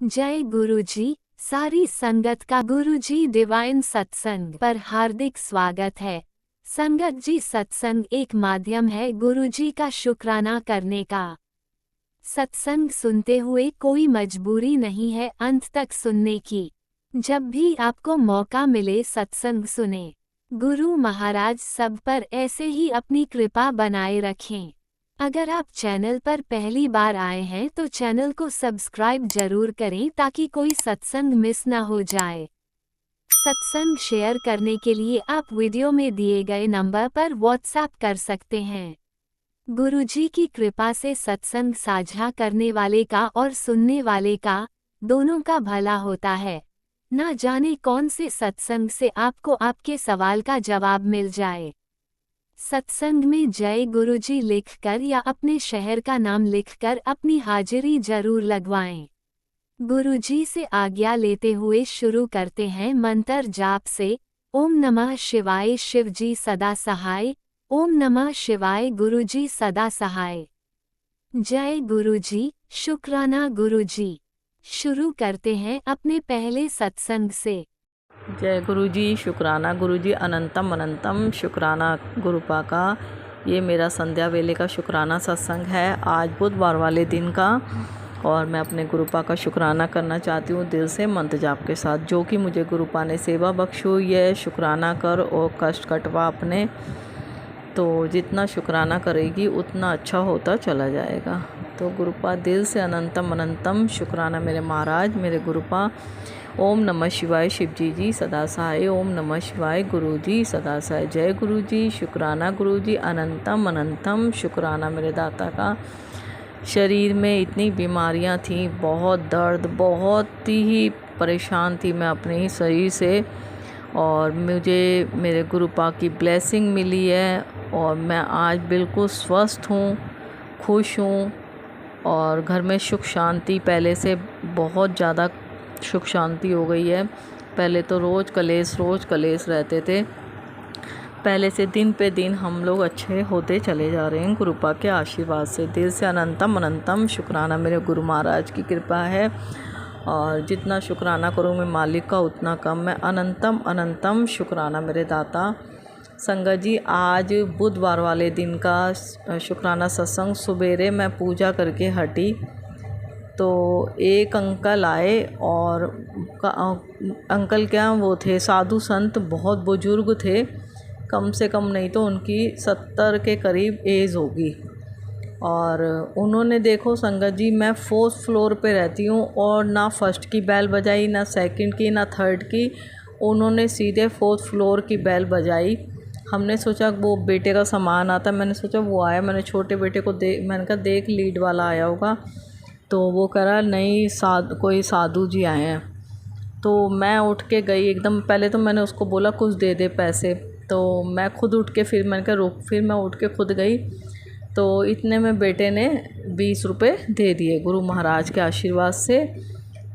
जय गुरुजी। सारी संगत का गुरुजी डिवाइन सत्संग पर हार्दिक स्वागत है। संगत जी, सत्संग एक माध्यम है गुरुजी का शुक्राना करने का। सत्संग सुनते हुए कोई मजबूरी नहीं है अंत तक सुनने की। जब भी आपको मौका मिले सत्संग सुने। गुरु महाराज सब पर ऐसे ही अपनी कृपा बनाए रखें। अगर आप चैनल पर पहली बार आए हैं तो चैनल को सब्सक्राइब जरूर करें ताकि कोई सत्संग मिस ना हो जाए। सत्संग शेयर करने के लिए आप वीडियो में दिए गए नंबर पर व्हाट्सएप कर सकते हैं। गुरुजी की कृपा से सत्संग साझा करने वाले का और सुनने वाले का दोनों का भला होता है। ना जाने कौन से सत्संग से आपको आपके सवाल का जवाब मिल जाए। सत्संग में जय गुरुजी लिखकर या अपने शहर का नाम लिखकर अपनी हाजिरी जरूर लगवाएं। गुरुजी से आज्ञा लेते हुए शुरू करते हैं मंत्र जाप से। ओम नमः शिवाय शिवजी सदा सहाय। ओम नमः शिवाय गुरुजी सदा सहाय। जय गुरुजी, शुक्राना गुरुजी। शुरू करते हैं अपने पहले सत्संग से। जय गुरुजी, शुक्राना गुरुजी, अनंतम अनंतम शुक्राना गुरुपा का। ये मेरा संध्या वेले का शुक्राना सत्संग है आज बुधवार वाले दिन का, और मैं अपने गुरुपा का शुक्राना करना चाहती हूँ दिल से मंत्र जाप के साथ, जो कि मुझे गुरुपा ने सेवा बख्शी हुई है। शुक्राना कर और कष्ट कटवा अपने, तो जितना शुक्राना करेगी उतना अच्छा होता चला जाएगा। तो गुरुपा दिल से अनंतम अनंतम शुक्राना मेरे महाराज, मेरे गुरुपा। ओम नमः शिवाय शिवजी जी सदा सहाय। ओम नमः शिवाय गुरुजी सदा सहाय। जय गुरुजी, शुक्राना गुरुजी, अनंतम अनंतम शुक्राना मेरे दाता का। शरीर में इतनी बीमारियां थीं, बहुत दर्द, बहुत ही परेशान थी मैं अपने ही शरीर से, और मुझे मेरे गुरुपा की ब्लेसिंग मिली है और मैं आज बिल्कुल स्वस्थ हूँ, खुश हूँ, और घर में सुख शांति पहले से बहुत ज़्यादा सुख शांति हो गई है। पहले तो रोज़ कलेश रहते थे, पहले से दिन पे दिन हम लोग अच्छे होते चले जा रहे हैं गुरुपा के आशीर्वाद से। दिल से अनंतम अनंतम शुक्राना मेरे गुरु महाराज की कृपा है, और जितना शुक्राना करूँ मैं मालिक का उतना कम। मैं अनंतम अनंतम शुक्राना मेरे दाता। संगत जी, आज बुधवार वाले दिन का शुक्राना सत्संग सवेरे मैं पूजा करके हटी तो एक अंकल आए, और अंकल क्या वो थे साधु संत, बहुत बुजुर्ग थे, कम से कम नहीं तो उनकी 70 के करीब एज होगी। और उन्होंने देखो संगत जी, मैं 4th फ्लोर पे रहती हूँ और ना फर्स्ट की बेल बजाई, ना सेकंड की, ना थर्ड की, उन्होंने सीधे 4th फ्लोर की बेल बजाई। हमने सोचा वो बेटे का सामान आता, मैंने सोचा वो आया, मैंने छोटे बेटे को मैंने कहा देख लीड वाला आया होगा, तो वो कह रहा नहीं कोई साधु जी आए हैं। तो मैं उठ के गई एकदम, पहले तो मैंने उसको बोला कुछ दे दे पैसे, तो मैं खुद उठ के फिर मैंने कहा रुक, फिर मैं उठ के खुद गई, तो इतने में बेटे ने 20 रुपये दे दिए गुरु महाराज के आशीर्वाद से।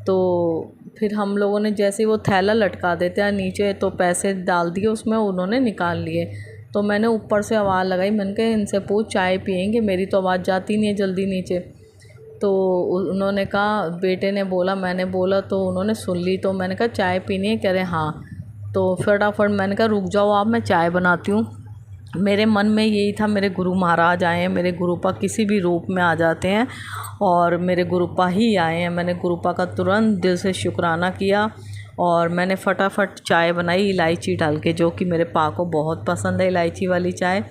तो फिर हम लोगों ने जैसे वो थैला लटका देते हैं नीचे, तो पैसे डाल दिए उसमें, उन्होंने निकाल लिए। तो मैंने ऊपर से आवाज़ लगाई, मैंने कहा इनसे पूछ चाय पियेंगे, मेरी तो आवाज़ जाती नहीं है जल्दी नीचे। तो उन्होंने कहा, बेटे ने बोला, मैंने बोला, तो उन्होंने सुन ली। तो मैंने कहा चाय पीनी है, कह रहे हाँ। तो फटाफट मैंने कहा रुक जाओ आप, मैं चाय बनाती हूँ। मेरे मन में यही था मेरे गुरु महाराज आए हैं, मेरे गुरुपा किसी भी रूप में आ जाते हैं और मेरे गुरुपा ही आए हैं। मैंने गुरुपा का तुरंत दिल से शुक्राना किया और मैंने फटाफट चाय बनाई इलायची डाल के, जो कि मेरे पा को बहुत पसंद है इलायची वाली चाय।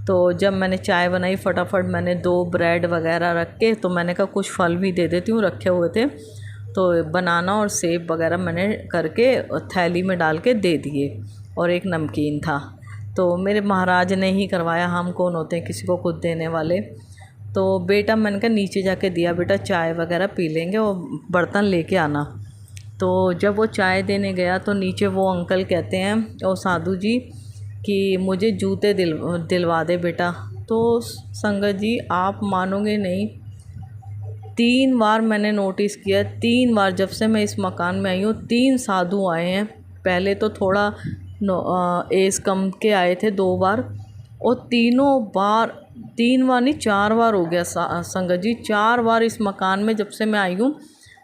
तो जब मैंने चाय बनाई फटाफट मैंने 2 ब्रेड वगैरह रख के, तो मैंने कहा कुछ फल भी दे देती हूँ, रखे हुए थे, तो बनाना और सेब वगैरह मैंने करके थैली में डाल के दे दिए, और एक नमकीन था। तो मेरे महाराज ने ही करवाया, हम कौन होते हैं किसी को कुछ देने वाले। तो बेटा मैंने कहा नीचे जाके दिया, बेटा चाय वगैरह पी लेंगे और बर्तन लेके आना। तो जब वो चाय देने गया तो नीचे वो अंकल कहते हैं, ओ साधु जी, कि मुझे जूते दिलवा दे बेटा। तो संगत जी आप मानोगे नहीं, 3 बार मैंने नोटिस किया, 3 बार जब से मैं इस मकान में आई हूँ 3 साधु आए हैं। पहले तो थोड़ा एज कम के आए थे 2 बार, और 3 बार नहीं 4 बार हो गया संगत जी, 4 बार इस मकान में जब से मैं आई हूँ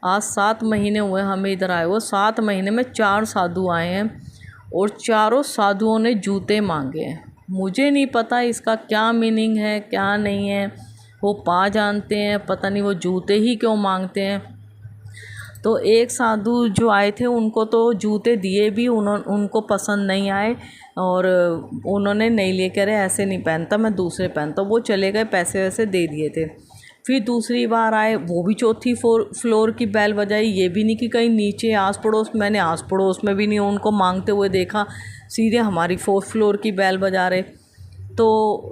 आज 7 महीने हुए हमें इधर आए हुए। 7 महीने में 4 साधु आए हैं और चारों साधुओं ने जूते मांगे हैं। मुझे नहीं पता इसका क्या मीनिंग है क्या नहीं है, वो पा जानते हैं, पता नहीं वो जूते ही क्यों मांगते हैं। तो एक साधु जो आए थे उनको तो जूते दिए भी, उनको पसंद नहीं आए और उन्होंने नहीं लिए, कह रहे ऐसे नहीं पहनता, मैं दूसरे पहनता। वो चले गए, पैसे वैसे दे दिए थे। फिर दूसरी बार आए, वो भी चौथी फ्लोर की बेल बजाई, ये भी नहीं कि कहीं नीचे आस पड़ोस, मैंने आस पड़ोस में भी नहीं उनको मांगते हुए देखा, सीधे हमारी 4th फ्लोर की बेल बजा रहे। तो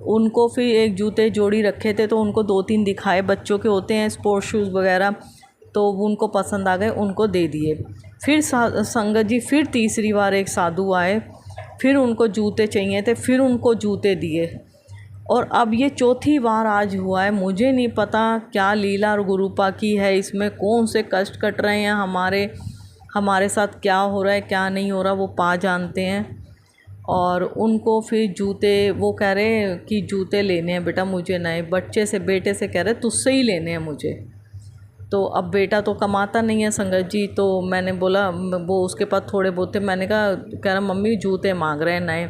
उनको फिर एक जूते जोड़ी रखे थे तो उनको 2-3 दिखाए, बच्चों के होते हैं स्पोर्ट्स शूज़ वगैरह, तो उनको पसंद आ गए, उनको दे दिए। फिर संगत जी फिर तीसरी बार एक साधु आए, फिर उनको जूते चाहिए थे, फिर उनको जूते दिए। और अब ये चौथी बार आज हुआ है। मुझे नहीं पता क्या लीला और गुरुपा की है इसमें, कौन से कष्ट कट रहे हैं हमारे साथ, क्या हो रहा है क्या नहीं हो रहा, वो पा जानते हैं। और उनको फिर जूते, वो कह रहे हैं कि जूते लेने हैं बेटा मुझे नए, बेटे से कह रहे तुझसे ही लेने हैं मुझे। तो अब बेटा तो कमाता नहीं है संगत जी, तो मैंने बोला, वो उसके पास थोड़े बहुत थे, मैंने कहा, कह रहा मम्मी जूते मांग रहे हैं नए।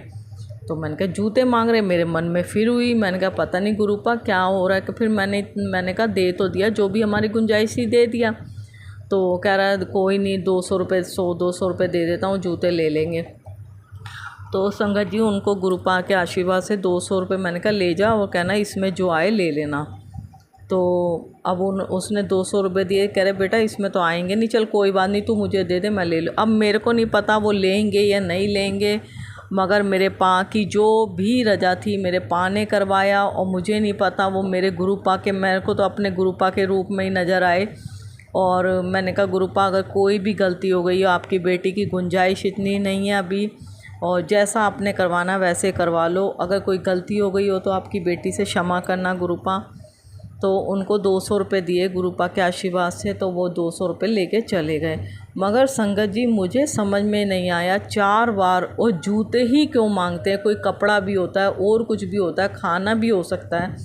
तो मैंने कहा जूते मांग रहे, मेरे मन में फिर हुई, मैंने कहा पता नहीं गुरुपा क्या हो रहा है। कि फिर मैंने कहा दे तो दिया, जो भी हमारी गुंजाइश ही दे दिया। तो कह रहा है कोई नहीं, 200 रुपये 100-200 रुपये दे देता हूँ, जूते ले लेंगे। तो संगत जी उनको गुरुपा के आशीर्वाद से 200 रुपये मैंने कहा ले जा और कहना इसमें जो आए ले लेना। तो अब उसने 200 रुपये दिए, कह रहे बेटा इसमें तो आएंगे नहीं, चल कोई बात नहीं तू मुझे दे दे मैं ले लूँ। अब मेरे को नहीं पता वो लेंगे या नहीं लेंगे, मगर मेरे पा की जो भी रजा थी मेरे पा ने करवाया। और मुझे नहीं पता वो मेरे गुरुपा के, मेरे को तो अपने गुरुपा के रूप में ही नज़र आए। और मैंने कहा गुरुपा अगर कोई भी गलती हो गई हो, आपकी बेटी की गुंजाइश इतनी नहीं है अभी, और जैसा आपने करवाना वैसे करवा लो, अगर कोई गलती हो गई हो तो आपकी बेटी से क्षमा करना गुरुपा। तो उनको 200 रुपये दिए गुरुपा के आशीर्वाद से, तो वो 200 रुपये लेके चले गए। मगर संगत जी मुझे समझ में नहीं आया 4 बार वो जूते ही क्यों मांगते हैं। कोई कपड़ा भी होता है और कुछ भी होता है, खाना भी हो सकता है,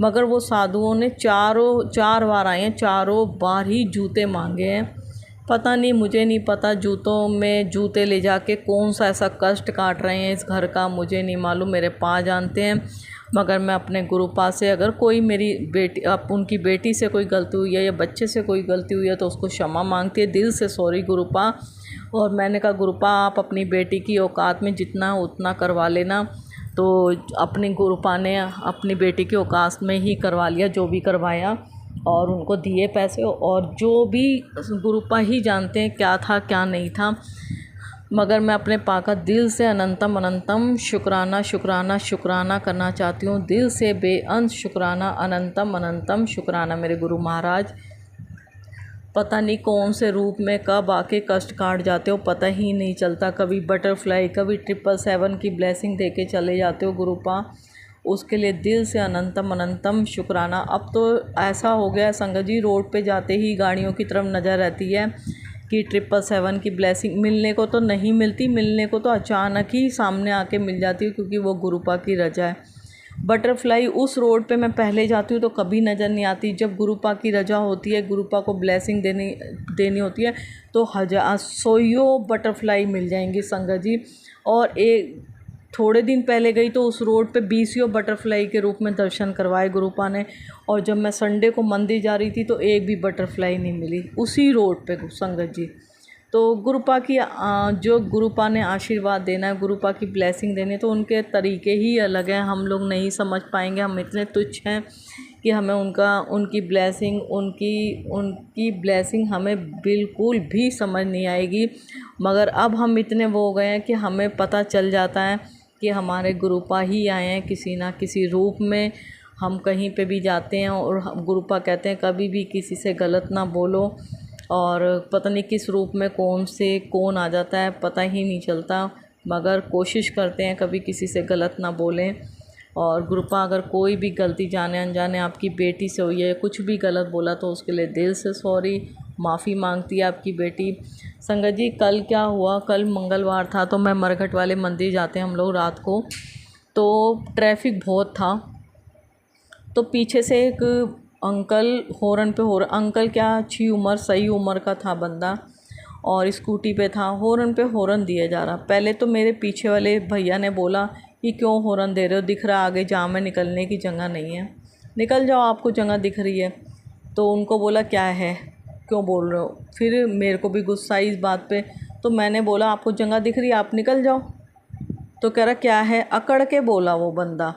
मगर वो साधुओं ने 4 बार आए हैं, चारों बार ही जूते मांगे हैं। पता नहीं, मुझे नहीं पता जूतों में जूते ले जाके कौन सा ऐसा कष्ट काट रहे हैं इस घर का, मुझे नहीं मालूम, मेरे पा जानते हैं। मगर मैं अपने गुरुपा से, अगर कोई मेरी बेटी, उनकी बेटी से कोई गलती हुई है या बच्चे से कोई गलती हुई है तो उसको क्षमा मांगती है, दिल से सॉरी गुरुपा। और मैंने कहा गुरुपा आप अपनी बेटी की औकात में जितना उतना करवा लेना। तो अपनी गुरुपा ने अपनी बेटी की औकात में ही करवा लिया जो भी करवाया, और उनको दिए पैसे। और जो भी गुरुपा ही जानते हैं क्या था क्या नहीं था। मगर मैं अपने पा का दिल से अनंतम अनंतम शुक्राना शुक्राना शुक्राना करना चाहती हूँ, दिल से बेअंत शुक्राना, अनंतम अनंतम शुक्राना मेरे गुरु महाराज। पता नहीं कौन से रूप में कब आके कष्ट काट जाते हो, पता ही नहीं चलता। कभी बटरफ्लाई, कभी 777 की ब्लेसिंग दे के चले जाते हो गुरुपा, उसके लिए दिल से अनंतम अनंतम शुक्राना। अब तो ऐसा हो गया संगत जी, रोड पे जाते ही गाड़ियों की तरफ नज़र रहती है कि 777 की ब्लेसिंग मिलने को तो नहीं मिलती, मिलने को तो अचानक ही सामने आके मिल जाती है, क्योंकि वो गुरुपा की रजा है। बटरफ्लाई उस रोड पे मैं पहले जाती हूँ तो कभी नज़र नहीं आती, जब गुरुपा की रजा होती है, गुरुपा को ब्लेसिंग देनी होती है, तो 100 बटरफ्लाई मिल जाएंगी संगत जी। और एक थोड़े दिन पहले गई तो उस रोड पे 20 बटरफ्लाई के रूप में दर्शन करवाए गुरुपा ने। और जब मैं संडे को मंदिर जा रही थी तो एक भी बटरफ्लाई नहीं मिली उसी रोड पे संगत जी। तो गुरुपा की जो गुरुपा ने आशीर्वाद देना है, गुरुपा की ब्लेसिंग देनी है, तो उनके तरीके ही अलग हैं, हम लोग नहीं समझ पाएंगे। हम इतने तुच्छ हैं कि हमें उनकी ब्लेसिंग हमें बिल्कुल भी समझ नहीं आएगी। मगर अब हम इतने वो हो गए हैं कि हमें पता चल जाता है कि हमारे गुरुपा ही आए हैं किसी ना किसी रूप में। हम कहीं पे भी जाते हैं और गुरुपा कहते हैं कभी भी किसी से गलत ना बोलो, और पता नहीं किस रूप में कौन आ जाता है पता ही नहीं चलता। मगर कोशिश करते हैं कभी किसी से गलत ना बोलें। और गुरुपा अगर कोई भी गलती जाने अनजाने आपकी बेटी से हुई है, कुछ भी गलत बोला, तो उसके लिए दिल से सॉरी, माफ़ी मांगती है आपकी बेटी। संगत जी कल क्या हुआ, कल मंगलवार था, तो मैं मरघट वाले मंदिर जाते हैं हम लोग रात को, तो ट्रैफिक बहुत था। तो पीछे से एक अंकल हॉर्न पे हॉर्न, अंकल क्या अच्छी उम्र सही उम्र का था बंदा, और स्कूटी पे था, हॉर्न पे हॉर्न दिया जा रहा। पहले तो मेरे पीछे वाले भैया ने बोला कि क्यों हॉर्न दे रहे हो, दिख रहा आगे जाम में निकलने की जगह नहीं है, निकल जाओ, आपको जगह दिख रही है। तो उनको बोला क्या है, क्यों बोल रहे हो। फिर मेरे को भी गुस्सा आई इस बात पे, तो मैंने बोला आपको जगह दिख रही है, आप निकल जाओ। तो कह रहा क्या है, अकड़ के बोला वो बंदा।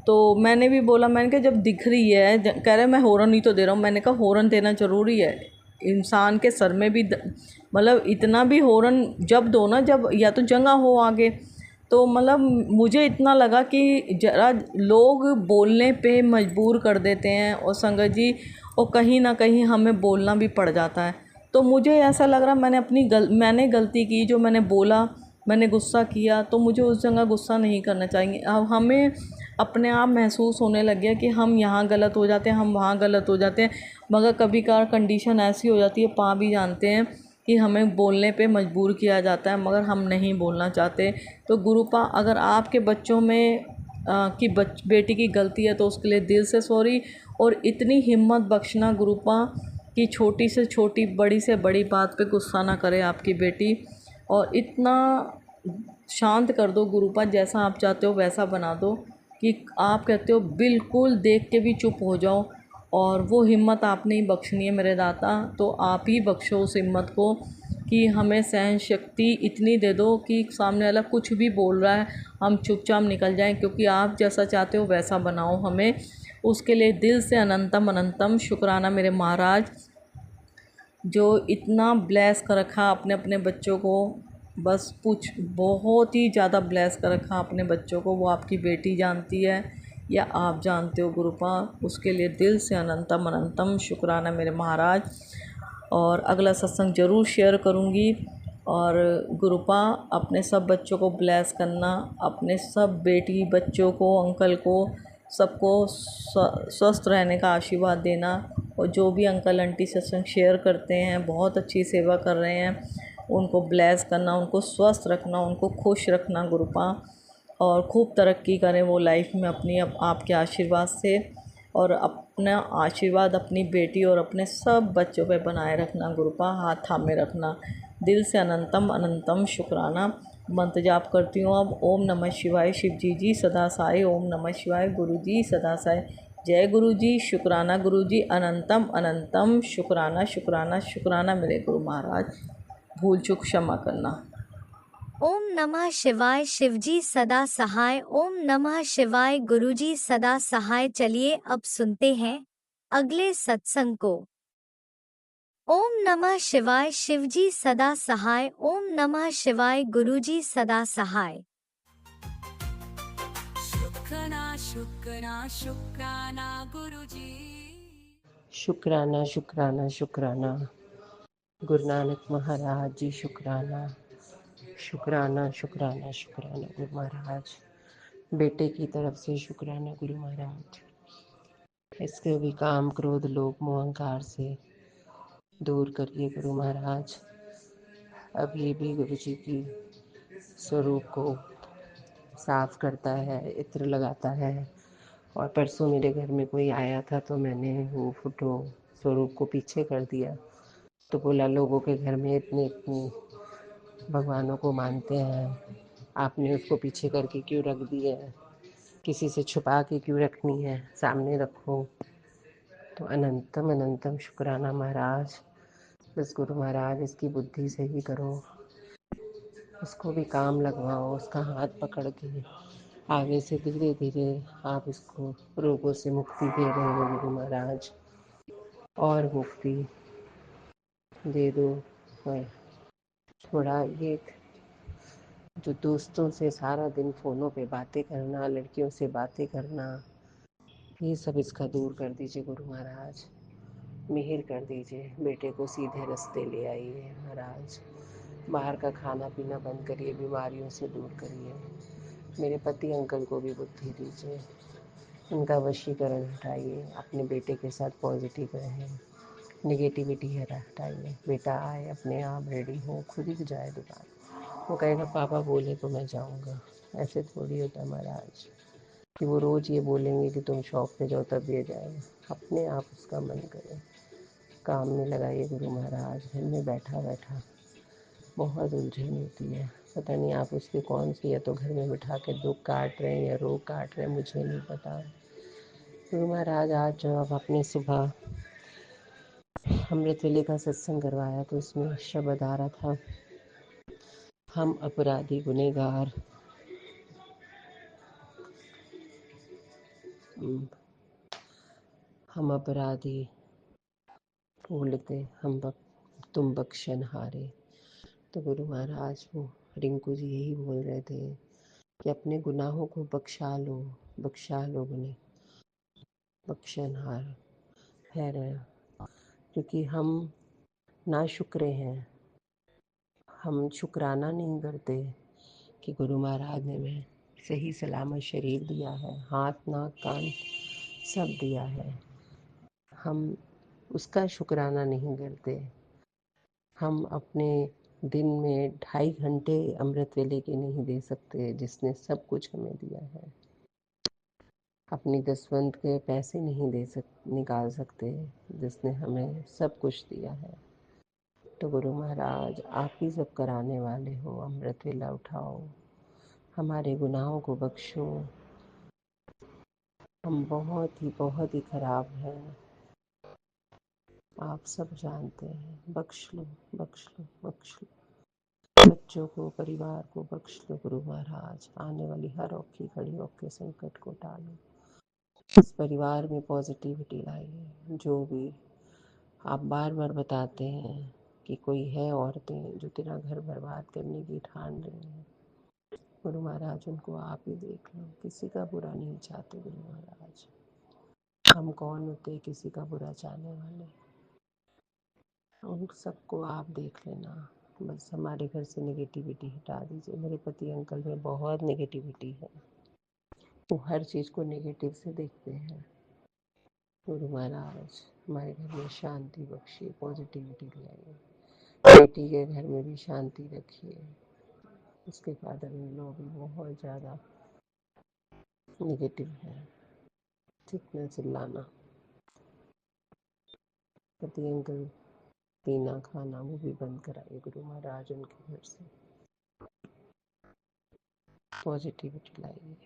तो मैंने भी बोला, मैंने कहा जब दिख रही है, कह रहे मैं हॉर्न ही तो दे रहा हूँ। मैंने कहा हॉर्न देना ज़रूरी है, इंसान के सर में भी मतलब इतना भी हॉर्न जब दो ना, जब या तो जगह हो आगे। तो मतलब मुझे इतना लगा कि जरा लोग बोलने पे मजबूर कर देते हैं, और संगत जी, और कहीं ना कहीं हमें बोलना भी पड़ जाता है। तो मुझे ऐसा लग रहा मैंने गलती की, जो मैंने बोला, मैंने गुस्सा किया, तो मुझे उस जगह गुस्सा नहीं करना चाहिए। अब हमें अपने आप महसूस होने लग गया कि हम यहाँ गलत हो जाते हैं, हम वहाँ गलत हो जाते हैं। मगर कभी कभार कंडीशन ऐसी हो जाती है, पा भी जानते हैं कि हमें बोलने पे मजबूर किया जाता है, मगर हम नहीं बोलना चाहते। तो गुरुपा, अगर आपके बच्चों में कि बेटी की गलती है तो उसके लिए दिल से सॉरी, और इतनी हिम्मत बख्शना गुरुपा कि छोटी से छोटी, बड़ी से बड़ी बात पे गुस्सा ना करे आपकी बेटी, और इतना शांत कर दो गुरुपा, जैसा आप चाहते हो वैसा बना दो कि आप कहते हो बिल्कुल देख के भी चुप हो जाओ। और वो हिम्मत आपने ही बख्शनी है मेरे दाता, तो आप ही बख्शो उस हिम्मत को कि हमें सहन शक्ति इतनी दे दो कि सामने वाला कुछ भी बोल रहा है हम चुपचाप निकल जाएं, क्योंकि आप जैसा चाहते हो वैसा बनाओ हमें। उसके लिए दिल से अनंतम अनंतम शुक्राना मेरे महाराज, जो इतना ब्लेस कर रखा अपने अपने बच्चों को। बस कुछ बहुत ही ज़्यादा ब्लेस कर रखा अपने बच्चों को, वो आपकी बेटी जानती है या आप जानते हो गुरुपा, उसके लिए दिल से अनंतम अनंतम शुक्राना मेरे महाराज। और अगला सत्संग ज़रूर शेयर करूँगी। और गुरुपा, अपने सब बच्चों को ब्लेस करना, अपने सब बेटी बच्चों को, अंकल को, सबको स्वस्थ रहने का आशीर्वाद देना। और जो भी अंकल आंटी सत्संग शेयर करते हैं, बहुत अच्छी सेवा कर रहे हैं, उनको ब्लेस करना, उनको स्वस्थ रखना, उनको खुश रखना गुरुपा, और खूब तरक्की करें वो लाइफ में अपनी आपके आशीर्वाद से। और अपना आशीर्वाद अपनी बेटी और अपने सब बच्चों पे बनाए रखना गुरुपा, हाथ थामे रखना। दिल से अनंतम अनंतम शुक्राना। मंत्र जाप करती हूँ अब। ओम नमः शिवाय, शिव जी सदा साई। ओम नमः शिवाय, गुरु जी सदा साई। जय गुरु जी, शुक्राना गुरु जी, अनंतम अनंतम शुक्राना शुक्राना शुक्राना मेरे गुरु महाराज। भूल चूक क्षमा करना। ओम नमः शिवाय, शिवजी सदा सहाय। ओम नमः शिवाय, गुरुजी सदा सहाय। चलिए अब सुनते हैं अगले सत्संग को। ओम नमः शिवाय, शिवजी सदा सहाय। ओम नमः शिवाय, गुरुजी सदा सहाय। शुक्राना शुक्राना शुक्राना गुरुजी। शुक्राना शुक्राना शुक्राना गुरु नानक महाराज जी, शुक्राना शुक्राना शुक्राना शुक्राना गुरु महाराज। बेटे की तरफ से शुक्राना गुरु महाराज। इसके भी काम क्रोध लोभ मोह अहंकार से दूर करिए गुरु महाराज। अब ये भी गुरु जी की स्वरूप को साफ करता है, इत्र लगाता है। और परसों मेरे घर में कोई आया था तो मैंने वो फोटो स्वरूप को पीछे कर दिया। तो बोला लोगों के घर में इतने इतने भगवानों को मानते हैं, आपने उसको पीछे करके क्यों रख दिया है, किसी से छुपा के क्यों रखनी है, सामने रखो। तो अनंतम अनंतम शुक्राना महाराज। बस गुरु महाराज इसकी बुद्धि से ही करो, उसको भी काम लगवाओ, उसका हाथ पकड़ के आगे से धीरे धीरे आप इसको रोगों से मुक्ति दे रहे हो गुरु महाराज, और मुक्ति दे दो। और थोड़ा ये जो दोस्तों से सारा दिन फ़ोनों पे बातें करना, लड़कियों से बातें करना, ये सब इसका दूर कर दीजिए गुरु महाराज। मिहिर कर दीजिए, बेटे को सीधे रास्ते ले आइए महाराज। बाहर का खाना पीना बंद करिए, बीमारियों से दूर करिए। मेरे पति अंकल को भी बुद्धि दीजिए, उनका वशीकरण हटाइए, अपने बेटे के साथ पॉजिटिव रहें, निगेटिविटी हटाइए। बेटा आए अपने आप रेडी हो, खुद ही जाए दुकान, वो कहेगा पापा बोले तो मैं जाऊंगा, ऐसे थोड़ी होता महाराज। कि वो रोज़ ये बोलेंगे कि तुम शॉप पे जाओ तब ये जाएगा। अपने आप उसका मन करे, काम में लगाइए गुरु महाराज। घर में बैठा बैठा बहुत उलझन होती है, पता नहीं आप उसकी कौन सी, या तो घर में बिठा के दुख काट रहे हैं या रोग काट रहे हैं, मुझे नहीं पता। गुरु महाराज आज जो अब आपने सुबह अमृत वेले का सत्संग करवाया तो उसमें शब्द आ रहा था, हम अपराधी गुनहगार, हम अपराधी भूलते तुम बख्शन हारे। तो गुरु महाराज वो रिंकू जी यही बोल रहे थे कि अपने गुनाहों को बख्शा लो गुने बख्शनहार है रहे, क्योंकि हम नाशुक्रे हैं। हम शुक्राना नहीं करते कि गुरु महाराज ने हमें सही सलामत शरीर दिया है, हाथ नाक कान सब दिया है, हम उसका शुक्राना नहीं करते। हम अपने दिन में 2.5 घंटे अमृत वेले के नहीं दे सकते जिसने सब कुछ हमें दिया है। अपनी दसवंत के पैसे नहीं निकाल सकते जिसने हमें सब कुछ दिया है। तो गुरु महाराज आप ही सब कराने वाले हो, अमृत वेला उठाओ, हमारे गुनाहों को बख्शो। हम बहुत ही खराब हैं, आप सब जानते हैं। बख्श लो बख्श लो बख्श लो, बच्चों को, परिवार को बख्श लो गुरु महाराज। आने वाली हर औखी खड़ी औखे संकट को टालो, इस परिवार में पॉजिटिविटी लाइए। जो भी आप बार बार बताते हैं कि कोई है औरतें जो तेरा घर बर्बाद करने की ठान रही हैं, गुरु महाराज उनको आप ही देख लो। किसी का बुरा नहीं चाहते गुरु महाराज, हम कौन होते किसी का बुरा चाहने वाले। उन सबको आप देख लेना, बस हमारे घर से नेगेटिविटी हटा दीजिए। मेरे पति अंकल में बहुत नेगेटिविटी है, वो हर चीज़ को नेगेटिव से देखते हैं। गुरु महाराज हमारे घर में शांति बख्शिए, पॉजिटिविटी लाइए। बेटी के घर में भी शांति रखिए। उसके फादर इन लॉ भी बहुत ज़्यादा नेगेटिव है, चिल्लाना चिल्लाना। पति अंकल पीना खाना वो भी बंद कराइए गुरु महाराज उनके घर से। पॉजिटिविटी लाइए,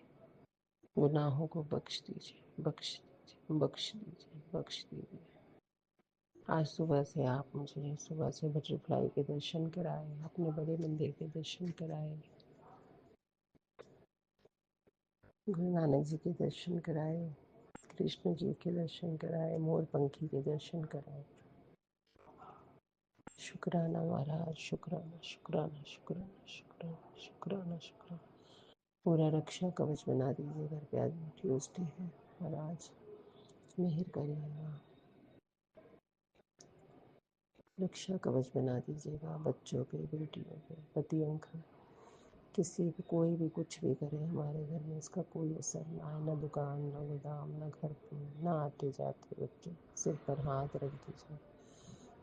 गुनाहों को बख्श दीजिए बख्श दीजिए बख्श दीजिए बख्श दीजिए। आज सुबह से बटरफ्लाई के दर्शन कराए, अपने बड़े मंदिर के दर्शन कराए, गुरु नानक जी के दर्शन कराए, कृष्ण जी के दर्शन कराए, मोर पंखी के दर्शन कराए। शुक्राना महाराज, शुक्राना शुक्राना शुक्राना शुक्राना शुक्राना शुक्राना। पूरा रक्षा कवच बना दीजिए घर पे, आज ट्यूसडे है महाराज, मेहर करिएगा, रक्षा कवच बना दीजिएगा बच्चों पे, बेटियों पे, पति अंकल, किसी भी कोई भी कुछ भी करे हमारे घर में इसका कोई असर ना आए, ना दुकान ना गोदाम ना घर पे, ना आते जाते बच्चे, सिर पर हाथ रख दीजिए।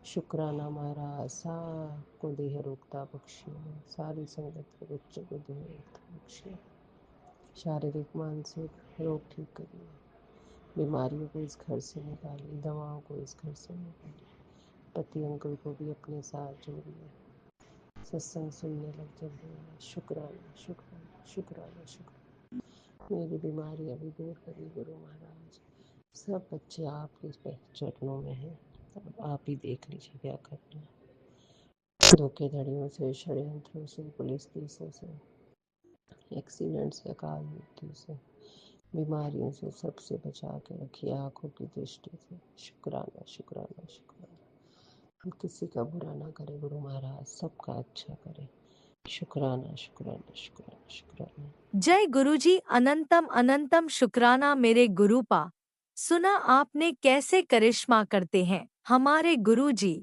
शुक्राना महाराज, सबको देह रोगता बख्शिए, सारी संगत के बच्चों को देह रोगता बख्शिए, शारीरिक मानसिक रोग ठीक करिए, बीमारियों को इस घर से निकालिए, दवाओं को इस घर से निकालिए। पति अंकल को भी अपने साथ जोड़िए, सत्संग सुनने लग जाइए। शुक्राना शुक्राना शुक्राना शुक्राना। मेरी बीमारी अभी दूर करिए गुरु महाराज। सब बच्चे आपके चरणों में हैं, अब आप ही देख लीजिए क्या करना है। धोखेधड़ियों से, षड्यंत्रों से, पुलिस केसों से, एक्सीडेंट से, अकाल मृत्यु से, बीमारियों से, सबसे बचा के रखिए, आँखों की दृष्टि से। शुक्राना शुक्राना शुक्राना। हम किसी का बुरा ना करें गुरु महाराज, सबका अच्छा करें। शुक्राना शुक्राना शुक्राना शुक्राना। जय गुरुजी, अनंतम अनंतम शुक्राना मेरे गुरुपा। सुना आपने कैसे करिश्मा करते हैं हमारे गुरुजी।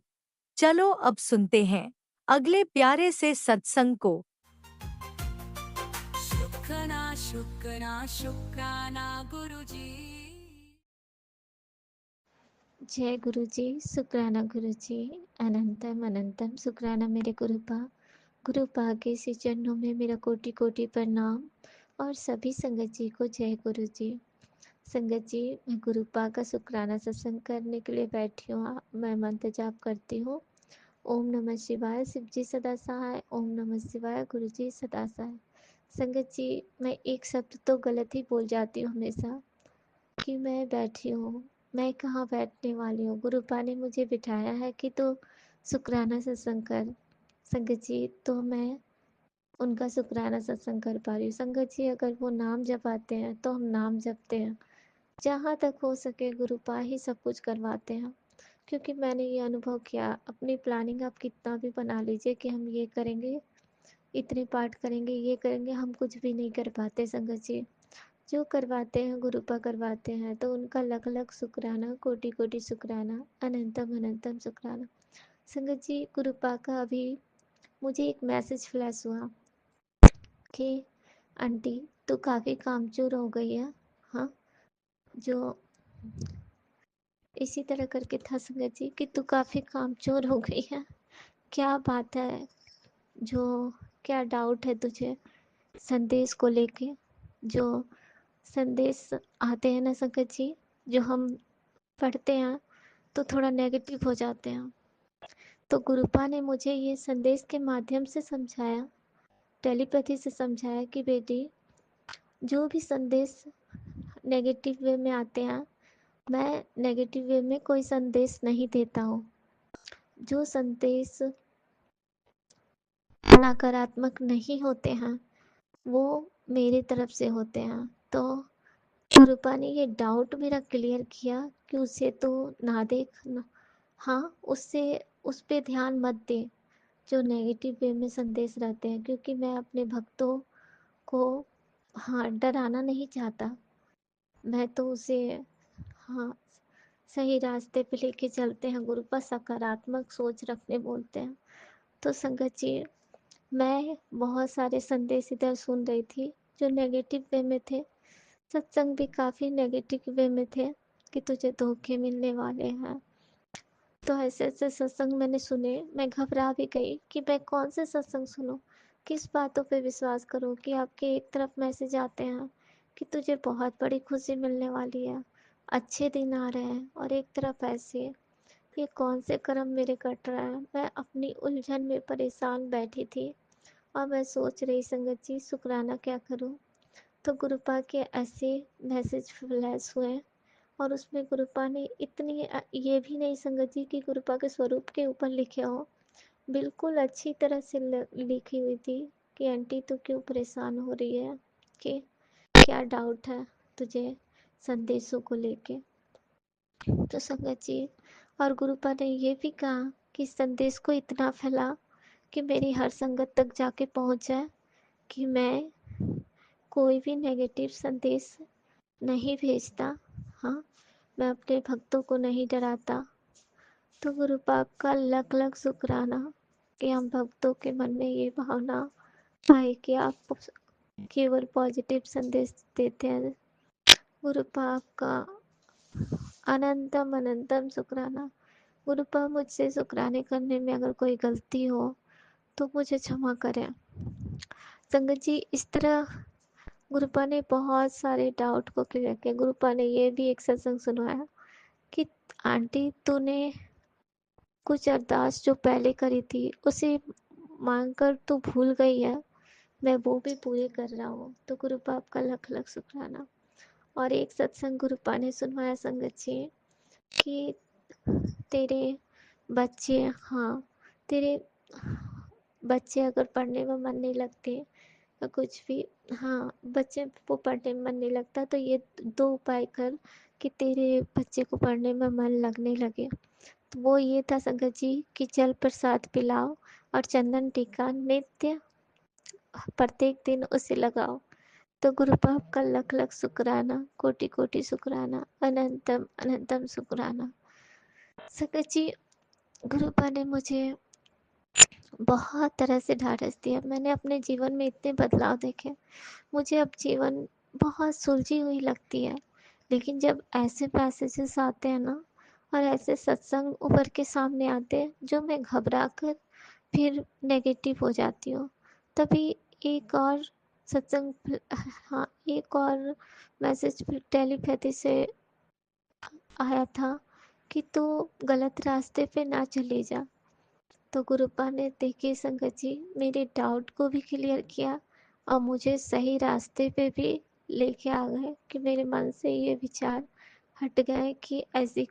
चलो अब सुनते हैं अगले प्यारे से सत्संग को। शुक्राना शुक्राना शुक्राना गुरुजी। जय गुरुजी, शुक्राना गुरुजी, अनंतम अनंतम शुक्राना मेरे गुरुपा। गुरुपा के श्री चरणों में मेरा कोटि कोटि प्रणाम। और सभी संगत जी को जय गुरु जी। संगत जी, मैं गुरुपा का शुक्राना सत्संग करने के लिए बैठी हूँ। मैं मंत्र जाप करती हूँ। ओम नमः शिवाय, शिव जी सदा सहाय। ओम नमः शिवाय, गुरु जी सदा सहाय। संगत जी, मैं एक शब्द तो गलत ही बोल जाती हूँ हमेशा कि मैं बैठी हूँ। मैं कहाँ बैठने वाली हूँ। गुरुपा ने मुझे बिठाया है कि तो शुक्राना सत्संग कर। संगत जी, तो मैं उनका शुक्राना सत्संग कर पा रही हूँ। संगत जी, अगर वो नाम जपाते हैं तो हम नाम जपते हैं। जहाँ तक हो सके गुरुपा ही सब कुछ करवाते हैं, क्योंकि मैंने ये अनुभव किया। अपनी प्लानिंग आप कितना भी बना लीजिए कि हम ये करेंगे, इतने पाठ करेंगे, ये करेंगे, हम कुछ भी नहीं कर पाते। संगत जी, जो करवाते हैं गुरुपा करवाते हैं, तो उनका लख लख शुक्राना, कोटि कोटि शुक्राना, अनंतम अनंतम शुक्राना। संगत जी, गुरुपा का अभी मुझे एक मैसेज फ्लैश हुआ कि आंटी तो काफ़ी कामचोर हो गई है। हाँ, जो इसी तरह करके था संगत जी कि तू काफ़ी कामचोर हो गई है। क्या बात है, जो क्या डाउट है तुझे संदेश को लेके? जो संदेश आते हैं ना संगत जी, जो हम पढ़ते हैं तो थोड़ा नेगेटिव हो जाते हैं। तो गुरुपा ने मुझे ये संदेश के माध्यम से समझाया, टेलीपैथी से समझाया कि बेटी, जो भी संदेश नेगेटिव वे में आते हैं, मैं नेगेटिव वे में कोई संदेश नहीं देता हूँ। जो संदेश नकारात्मक नहीं होते हैं, वो मेरे तरफ से होते हैं। तो गुरुपा ने ये डाउट मेरा क्लियर किया कि उसे तो ना देख ना, हाँ, उससे उस पे ध्यान मत दे जो नेगेटिव वे में संदेश रहते हैं, क्योंकि मैं अपने भक्तों को, हाँ, डराना नहीं चाहता। मैं तो उसे, हाँ, सही रास्ते पे लेके चलते हैं। गुरुपा सकारात्मक सोच रखने बोलते हैं। तो संगत जी, मैं बहुत सारे संदेश इधर सुन रही थी जो नेगेटिव वे में थे। सत्संग भी काफ़ी नेगेटिव वे में थे कि तुझे धोखे मिलने वाले हैं। तो ऐसे ऐसे सत्संग मैंने सुने, मैं घबरा भी गई कि मैं कौन से सत्संग सुनूं, किस बातों पे विश्वास करूं। कि आपके एक तरफ मैसेज आते हैं कि तुझे बहुत बड़ी खुशी मिलने वाली है, अच्छे दिन आ रहे हैं, और एक तरफ ऐसे, ये कौन से कर्म मेरे कट रहे हैं। मैं अपनी उलझन में परेशान बैठी थी और मैं सोच रही संगत जी शुक्राना क्या करूं। तो गुरुपा के ऐसे मैसेज फ्लैश हुए, और उसमें गुरुपा ने इतनी ये भी नहीं संगत जी कि गुरुपा के स्वरूप के ऊपर लिखे हो, बिल्कुल अच्छी तरह से लिखी हुई थी कि आंटी तू क्यों परेशान हो रही है, कि क्या डाउट है तुझे संदेशों को लेके। तो संगत जी, और गुरुपा ने ये भी कहा कि संदेश को इतना फैला कि मेरी हर संगत तक जाके पहुंच जाए, कि मैं कोई भी नेगेटिव संदेश नहीं भेजता। हाँ, मैं अपने भक्तों को नहीं डराता। तो गुरु पाप का लख लख शुक्राना कि हम भक्तों के मन में ये भावना आए कि आप केवल पॉजिटिव संदेश देते हैं। गुरु पाप का अनंतम अनंतम शुक्राना। गुरु पाप, मुझसे शुक्राने करने में अगर कोई गलती हो तो मुझे क्षमा करें। संगत जी, इस तरह गुरुपा ने बहुत सारे डाउट को क्लियर किया। गुरुपा ने ये भी एक सत्संग सुनवाया कि आंटी तूने कुछ अरदास जो पहले करी थी उसे मांगकर तू भूल गई है, मैं वो भी पूरी कर रहा हूँ। तो गुरुपा आपका लख लख शुक्राना। और एक सत्संग गुरुपा ने सुनवाया संगत जी कि तेरे बच्चे, हाँ, तेरे बच्चे अगर पढ़ने में मन नहीं लगते या कुछ भी, हाँ, बच्चे को पढ़ने में मन नहीं लगता, तो ये 2 उपाय कर कि तेरे बच्चे को पढ़ने में मन लगने लगे। तो वो ये था संगत जी कि जल प्रसाद पिलाओ और चंदन टीका नित्य प्रत्येक दिन उसे लगाओ। तो गुरु बाप का लख लख शुक्राना, कोटि कोटि शुक्राना, अनंतम अनंतम शुक्राना। संगत जी, गुरुपा ने मुझे बहुत तरह से ढाढ़स दिया। मैंने अपने जीवन में इतने बदलाव देखे। मुझे अब जीवन बहुत सुलझी हुई लगती है, लेकिन जब ऐसे पैसेजेस आते हैं ना, और ऐसे सत्संग उभर के सामने आते हैं जो मैं घबरा कर फिर नेगेटिव हो जाती हूँ। तभी एक और सत्संग हाँ, एक और मैसेज टेलीपैथी से आया था कि तू गलत रास्ते पे ना चली जा। तो गुरुपा ने देखिए संगत जी मेरे डाउट को भी क्लियर किया और मुझे सही रास्ते पे भी लेके आ गए कि मेरे मन से ये विचार हट गए कि ऐसी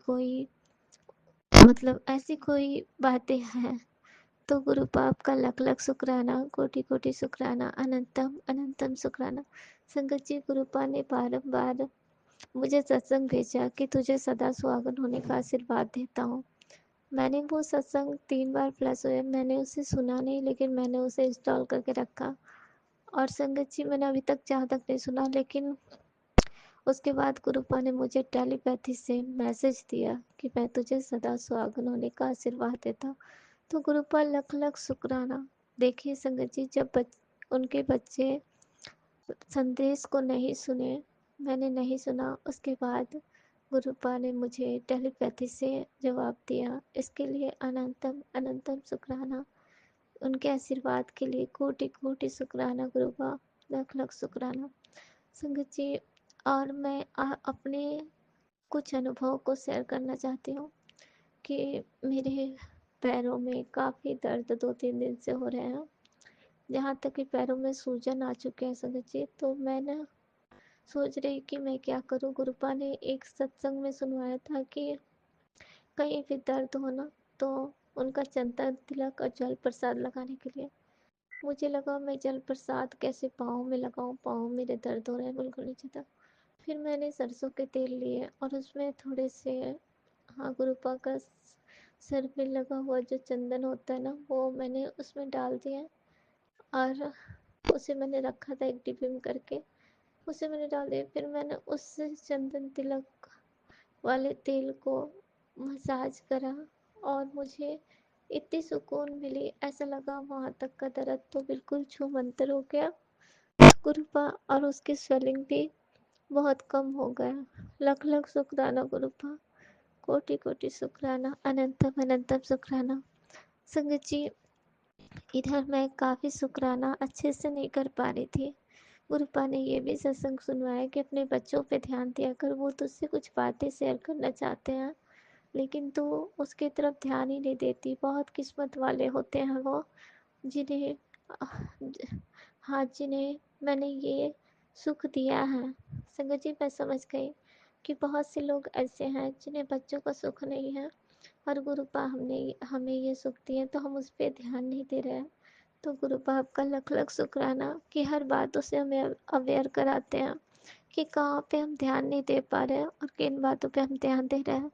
कोई बातें हैं। तो गुरुपा आपका लख लख शुक्राना, कोटि कोटि शुक्राना, अनंतम अनंतम शुक्राना। संगत जी गुरुपा ने बारंबार मुझे सत्संग भेजा कि तुझे सदा सुहागन होने का आशीर्वाद देता हूँ। मैंने वो सत्संग 3 बार प्लस हुए, मैंने उसे सुना नहीं लेकिन मैंने उसे इंस्टॉल करके रखा। और संगत जी मैंने अभी तक जहाँ तक नहीं सुना, लेकिन उसके बाद गुरुपा ने मुझे टेलीपैथी से मैसेज दिया कि मैं तुझे सदा सुहागन होने का आशीर्वाद देता हूँ। तो गुरुपा लख लख शुक्राना। देखिए संगत जी जब उनके बच्चे संदेश को नहीं सुने, मैंने नहीं सुना, उसके बाद गुरुपा ने मुझे टेलीपैथी से जवाब दिया। इसके लिए अनंतम अनंतम शुक्राना। उनके आशीर्वाद के लिए कोटि कोटि शुक्राना गुरुपा, लख लख शुक्राना। संगत जी और मैं अपने कुछ अनुभव को शेयर करना चाहती हूँ कि मेरे पैरों में काफ़ी दर्द 2-3 दिन से हो रहे हैं, यहाँ तक कि पैरों में सूजन आ चुके हैं संगत जी। तो मैं ना सोच रही कि मैं क्या करूँ। गुरुपा ने एक सत्संग में सुनवाया था कि कहीं भी दर्द हो ना तो उनका चंदन तिलक और जल प्रसाद लगाने के लिए। मुझे लगा मैं जल प्रसाद कैसे पाँव में लगाऊं, पाँव मेरे दर्द हो रहे हैं बिल्कुल नीचे तक। फिर मैंने सरसों के तेल लिए और उसमें थोड़े से हाँ गुरुपा का सर पे लगा हुआ जो चंदन होता है ना वो मैंने उसमें डाल दिया और उसे मैंने रखा था एक डिब्बे में करके, उसे मैंने डाल दिया। फिर मैंने उस चंदन तिलक वाले तेल को मसाज करा और मुझे इतनी सुकून मिली, ऐसा लगा वहाँ तक का दर्द तो बिल्कुल छूमंतर हो गया गुरुपा, और उसकी स्वेलिंग भी बहुत कम हो गया। लख लख शुक्राना गुरुपा, कोटि कोटि शुक्राना, अनंतम अनंतम शुक्राना। संगत जी इधर मैं काफ़ी शुक्राना अच्छे से नहीं कर पा रही थी। गुरुपा ने ये भी सत्संग सुनवाया कि अपने बच्चों पे ध्यान दिया कर, वो तुझसे कुछ बातें शेयर करना चाहते हैं लेकिन तू उसकी तरफ ध्यान ही नहीं देती। बहुत किस्मत वाले होते हैं वो जिन्हें हाँ जिन्हें मैंने ये सुख दिया है। संगत जी मैं समझ गई कि बहुत से लोग ऐसे हैं जिन्हें बच्चों का सुख नहीं है और गुरुपा हमने हमें ये सुख दिए तो हम उस पर ध्यान नहीं दे रहे हैं। तो गुरुपा आपका लख लख शुक्राना कि हर बातों से हमें अवेयर कराते हैं कि कहाँ पे हम ध्यान नहीं दे पा रहे हैं और किन बातों पे हम ध्यान दे रहे हैं।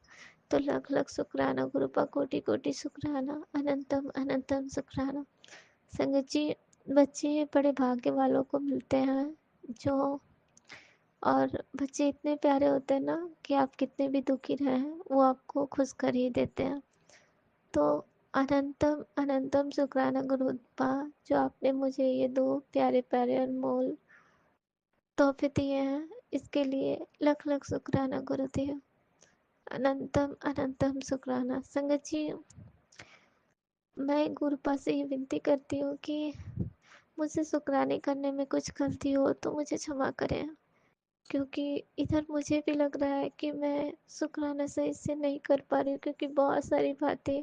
तो लख लख शुक्राना गुरुपा, कोटि कोटि शुक्राना, अनंतम अनंतम शुक्राना। संगत जी बच्चे बड़े भाग्य वालों को मिलते हैं जो, और बच्चे इतने प्यारे होते हैं ना कि आप कितने भी दुखी रहें वो आपको खुश कर ही देते हैं। तो अनंतम अनंतम शुक्राना गुरुपा जो आपने मुझे ये 2 प्यारे प्यारे अनमोल तोहफे दिए हैं, इसके लिए लख लख शुक्राना गुरुदेव, अनंतम अनंतम शुक्राना। संगत जी मैं गुरुपा से ये विनती करती हूँ कि मुझसे शुक्राने करने में कुछ गलती हो तो मुझे क्षमा करें, क्योंकि इधर मुझे भी लग रहा है कि मैं शुक्राना सही से नहीं कर पा रही हूँ, क्योंकि बहुत सारी बातें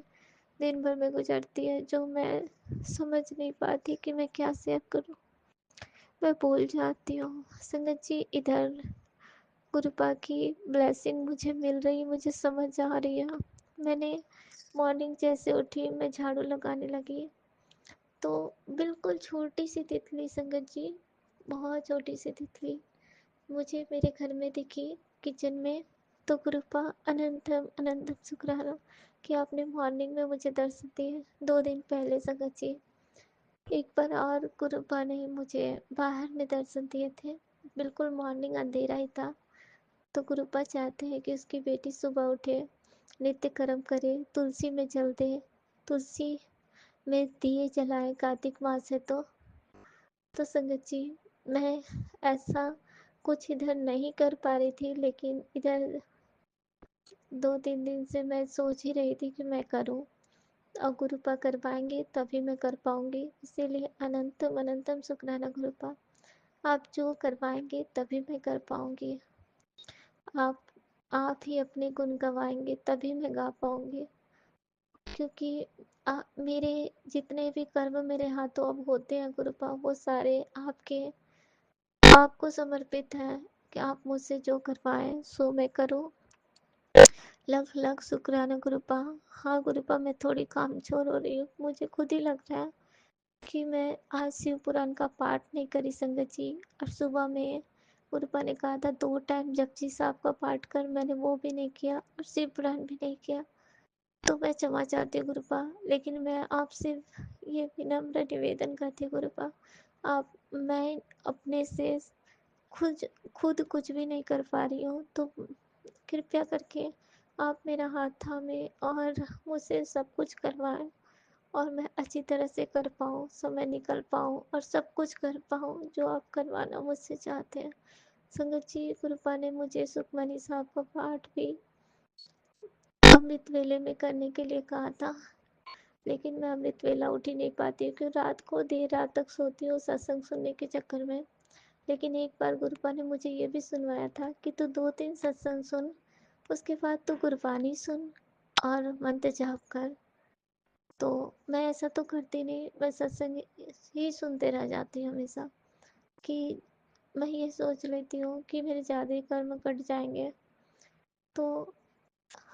दिन भर में गुजरती है जो मैं समझ नहीं पाती कि मैं क्या शेयर करूँ, मैं भूल जाती हूँ। संगत जी इधर गुरुपा की ब्लेसिंग मुझे मिल रही, मुझे समझ आ रही है। मैंने मॉर्निंग जैसे उठी मैं झाड़ू लगाने लगी तो बिल्कुल छोटी सी तितली संगत जी, बहुत छोटी सी तितली मुझे मेरे घर में दिखी किचन में। तो गुरुपा अनंतम अनंतम शुक्राना कि आपने मॉर्निंग में मुझे दर्शन दिए 2 दिन पहले संगत जी। एक बार और गुरुपा ने मुझे बाहर में दर्शन दिए थे, बिल्कुल मॉर्निंग अंधेरा ही था। तो गुरुपा चाहते हैं कि उसकी बेटी सुबह उठे, नित्य कर्म करे, तुलसी में जल दे, तुलसी में दिए जलाए कार्तिक मास है तो संगत जी मैं ऐसा कुछ इधर नहीं कर पा रही थी, लेकिन इधर 2-3 दिन से मैं सोच ही रही थी कि मैं करूं और गुरुपा करवाएंगे तभी मैं कर पाऊंगी, इसीलिए अनंतम अनंतम शुक्राना गुरुपा। आप जो करवाएंगे तभी मैं कर पाऊंगी। आप आप ही अपने गुण गवाएंगे तभी मैं गा पाऊंगी, क्योंकि मेरे जितने भी कर्म मेरे हाथों अब होते हैं गुरुपा, वो सारे आपके आपको समर्पित हैं कि आप मुझसे जो करवाएं सो मैं करूं। लख लख शुक्राना गुरुपा। हाँ गुरुपा, मैं थोड़ी कामचोर हो रही हूँ, मुझे खुद ही लग रहा है कि मैं आज शिव पुराण का पाठ नहीं करी संगत जी। और सुबह में गुरुपा ने कहा था 2 टाइम जपजी साहब का पाठ कर, मैंने वो भी नहीं किया और शिव पुराण भी नहीं किया। तो मैं क्षमा चाहती हूँ गुरुपा, लेकिन मैं आपसे ये विनम्र निवेदन करती हूँ गुरुपा, आप मैं अपने से खुद खुद कुछ भी नहीं कर पा रही हूँ, तो कृपया करके आप मेरा हाथ थामें और मुझसे सब कुछ करवाएं और मैं अच्छी तरह से कर पाऊँ, समय निकल पाऊँ और सब कुछ कर पाऊँ जो आप करवाना मुझसे चाहते हैं। संगत जी, गुरुपा ने मुझे सुखमनी साहब का पाठ भी अमृत वेले में करने के लिए कहा था, लेकिन मैं अमृत वेला उठ ही नहीं पाती हूँ क्योंकि रात को देर रात तक सोती हूँ सत्संग सुनने के चक्कर में। लेकिन एक बार गुरुपा ने मुझे ये भी सुनवाया था कि तू 2-3 सत्संग सुन, उसके बाद तू गुरबानी सुन और मंत्र जाप कर। तो मैं ऐसा तो करती नहीं, मैं सत्संग ही सुनते रह जाती हूँ हमेशा, कि मैं ये सोच लेती हूँ कि मेरे ज़्यादा ही कर्म कट जाएंगे, तो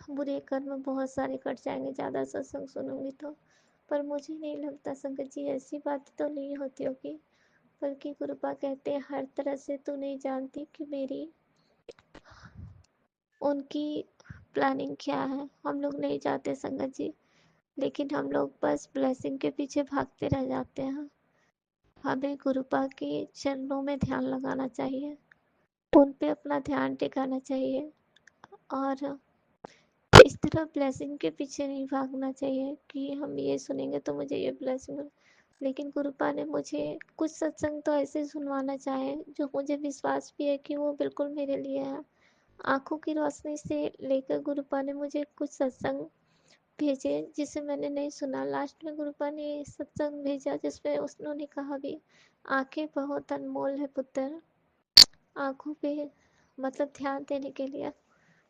बुरे कर्म बहुत सारे कट जाएंगे ज़्यादा सत्संग सुनूंगी तो। पर मुझे नहीं लगता संगत जी ऐसी बात तो नहीं होती होगी, बल्कि गुरुपा कहते हैं हर तरह से तू नहीं जानती कि मेरी उनकी प्लानिंग क्या है। हम लोग नहीं चाहते संगत जी, लेकिन हम लोग बस ब्लेसिंग के पीछे भागते रह जाते हैं। हमें गुरुपा के चरणों में ध्यान लगाना चाहिए, उन पे अपना ध्यान टिकाना चाहिए और इस तरह ब्लेसिंग के पीछे नहीं भागना चाहिए कि हम ये सुनेंगे तो मुझे ये ब्लेसिंग मिले। लेकिन गुरुपा ने मुझे कुछ सत्संग तो ऐसे सुनवाना चाहे जो मुझे विश्वास भी है कि वो बिल्कुल मेरे लिए है। आंखों की रोशनी से लेकर गुरुपा ने मुझे कुछ सत्संग भेजे जिसे मैंने नहीं सुना। लास्ट में गुरुपा ने सत्संग भेजा जिसमें उन्होंने कहा भी, आंखें बहुत अनमोल है पुत्र, आंखों पे मतलब ध्यान देने के लिए,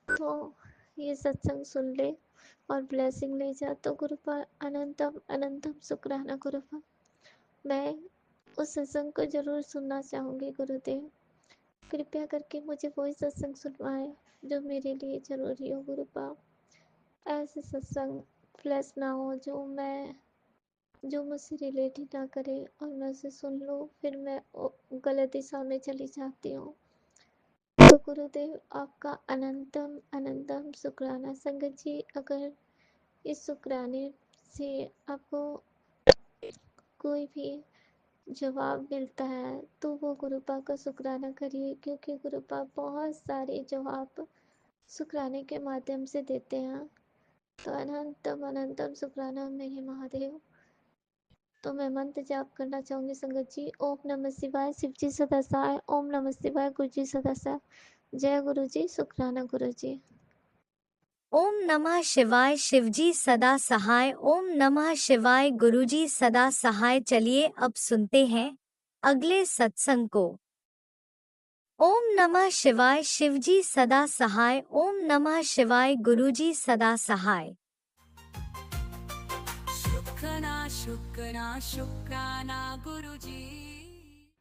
तो ये सत्संग सुन ले और ब्लेसिंग ले जा। तो गुरुपा अनंतम अनंतम शुक्राना गुरुपा, मैं उस सत्संग को जरूर सुनना चाहूँगी गुरुदेव। कृपया करके मुझे वही सत्संग सुनवाएं जो मेरे लिए जरूरी हो गुरुपा। ऐसे सत्संग फ्लैश ना हो जो मुझसे रिलेट ही ना करे और मैं उसे सुन लूँ फिर मैं गलत दिशा में चली जाती हूँ। तो गुरुदेव आपका अनंतम अनंतम शुक्राना। संगत जी, अगर इस शुक्राने से आपको कोई भी जवाब मिलता है तो वो गुरुपा का शुक्राना करिए, क्योंकि गुरुपा बहुत सारे जवाब शुक्राने के माध्यम से देते हैं। तो अनंतम अनंतम शुक्राना मेरे महादेव। तो मैं मंत्र जाप करना चाहूँगी संगत जी। ओम नमः शिवाय, शिव जी सदा सहाय। ओम नमः शिवाय, गुरु जी सदा सहाय। जय गुरु जी, शुक्राना गुरु जी। ओम नमः शिवाय, शिवजी सदा सहाय। ओम नमः शिवाय, गुरुजी सदा सहाय। चलिए अब सुनते हैं अगले सत्संग को। ओम नमः शिवाय, शिवजी सदा सहाय। ओम नमः शिवाय, गुरुजी सदा सहाय। शुक्राना शुक्राना शुक्राना गुरुजी।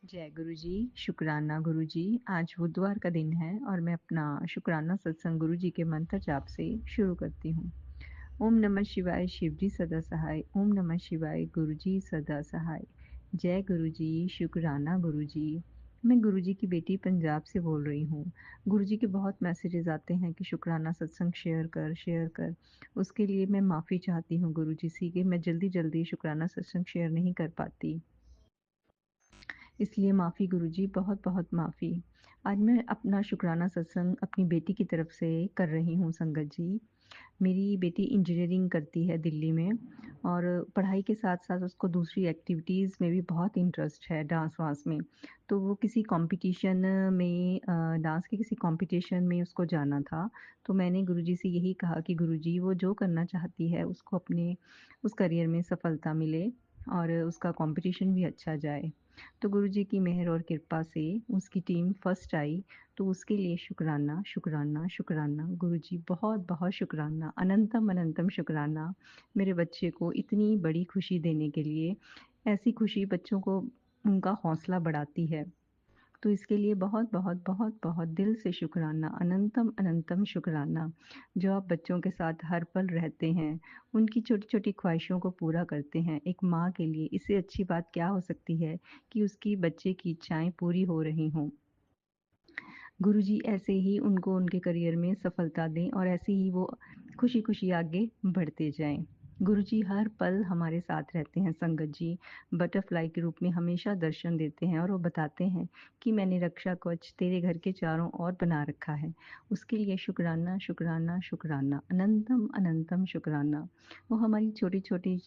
जय गुरु जी, शुक्राना गुरु जी। आज बुधवार का दिन है और मैं अपना शुक्राना सत्संग गुरु जी के मंत्र जाप से शुरू करती हूँ। ओम नमः शिवाय, शिव जी सदा सहाय। ओम नमः शिवाय, गुरु जी सदा सहाय। जय गुरु जी, शुक्राना गुरु जी। मैं गुरु जी की बेटी पंजाब से बोल रही हूँ। गुरु जी के बहुत मैसेजेस आते हैं कि शुक्राना सत्संग शेयर कर। उसके लिए मैं माफ़ी चाहती हूँ गुरु जी से कि मैं जल्दी शुक्राना सत्संग शेयर नहीं कर पाती, इसलिए माफ़ी गुरुजी, बहुत बहुत माफ़ी। आज मैं अपना शुक्राना सत्संग अपनी बेटी की तरफ से कर रही हूँ संगत जी। मेरी बेटी इंजीनियरिंग करती है दिल्ली में और पढ़ाई के साथ साथ उसको दूसरी एक्टिविटीज़ में भी बहुत इंटरेस्ट है, डांस वांस में। तो वो किसी कंपटीशन में डांस के किसी कंपटीशन में उसको जाना था। तो मैंने गुरुजी से यही कहा कि गुरुजी वो जो करना चाहती है उसको अपने उस करियर में सफलता मिले और उसका कंपटीशन भी अच्छा जाए। तो गुरुजी की मेहर और कृपा से उसकी टीम फर्स्ट आई, तो उसके लिए शुक्राना, शुक्राना, शुक्राना। गुरुजी बहुत-बहुत शुक्राना, अनंतम अनंतम शुक्राना मेरे बच्चे को इतनी बड़ी खुशी देने के लिए। ऐसी खुशी बच्चों को उनका हौसला बढ़ाती है। तो इसके लिए बहुत-बहुत, बहुत-बहुत दिल से शुक्राना, अनंतम अनंतम शुक्राना। जो आप बच्चों के साथ हर पल रहते हैं, उनकी छोटी-छोटी ख्वाहिशों को पूरा करते हैं। एक माँ के लिए इससे अच्छी बात क्या हो सकती है कि उसकी बच्चे की इच्छाएँ पूरी हो रही हों। गुरुजी ऐसे ही उनको उनके करियर में सफलता दें और ऐसे ही वो खुशी-खुशी आगे बढ़ते जाएँ। गुरुजी हर पल हमारे साथ रहते हैं संगत जी, बटरफ्लाई के रूप में हमेशा दर्शन देते हैं और वो बताते हैं कि मैंने रक्षा कवच तेरे घर के चारों ओर बना रखा है। उसके लिए शुक्राना, शुक्राना, शुक्राना, अनंतम अनंतम शुक्राना। वो हमारी छोटी-छोटी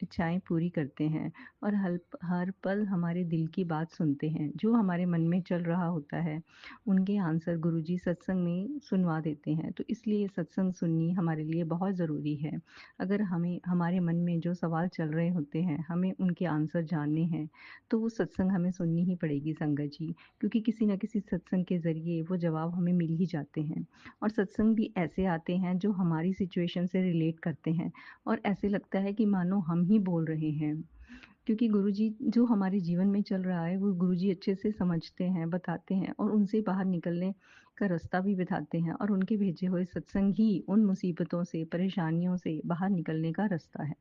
इच्छाएँ पूरी करते हैं और हर पल हमारे दिल की बात सुनते हैं। जो हमारे मन में चल रहा होता है, उनके आंसर गुरुजी सत्संग में सुनवा देते हैं। तो इसलिए सत्संग सुननी हमारे लिए बहुत ज़रूरी है। अगर हमें हमारे मन में जो सवाल चल रहे होते हैं, हमें उनके आंसर जानने हैं, तो वो सत्संग हमें सुननी ही पड़ेगी संगत जी, क्योंकि किसी न किसी सत्संग के ज़रिए वो जवाब हमें मिल ही जाते हैं। और सत्संग भी ऐसे आते हैं जो हमारी सिचुएशन से रिलेट करते हैं और ऐसे लगता है कि मानो हम ही बोल रहे हैं। क्योंकि गुरुजी जो हमारे जीवन में चल रहा है, वो गुरुजी अच्छे से समझते हैं, बताते हैं और उनसे बाहर निकलने का रास्ता भी बताते हैं और उनके भेजे हुए सत्संग ही उन मुसीबतों से, परेशानियों से बाहर निकलने का रास्ता है।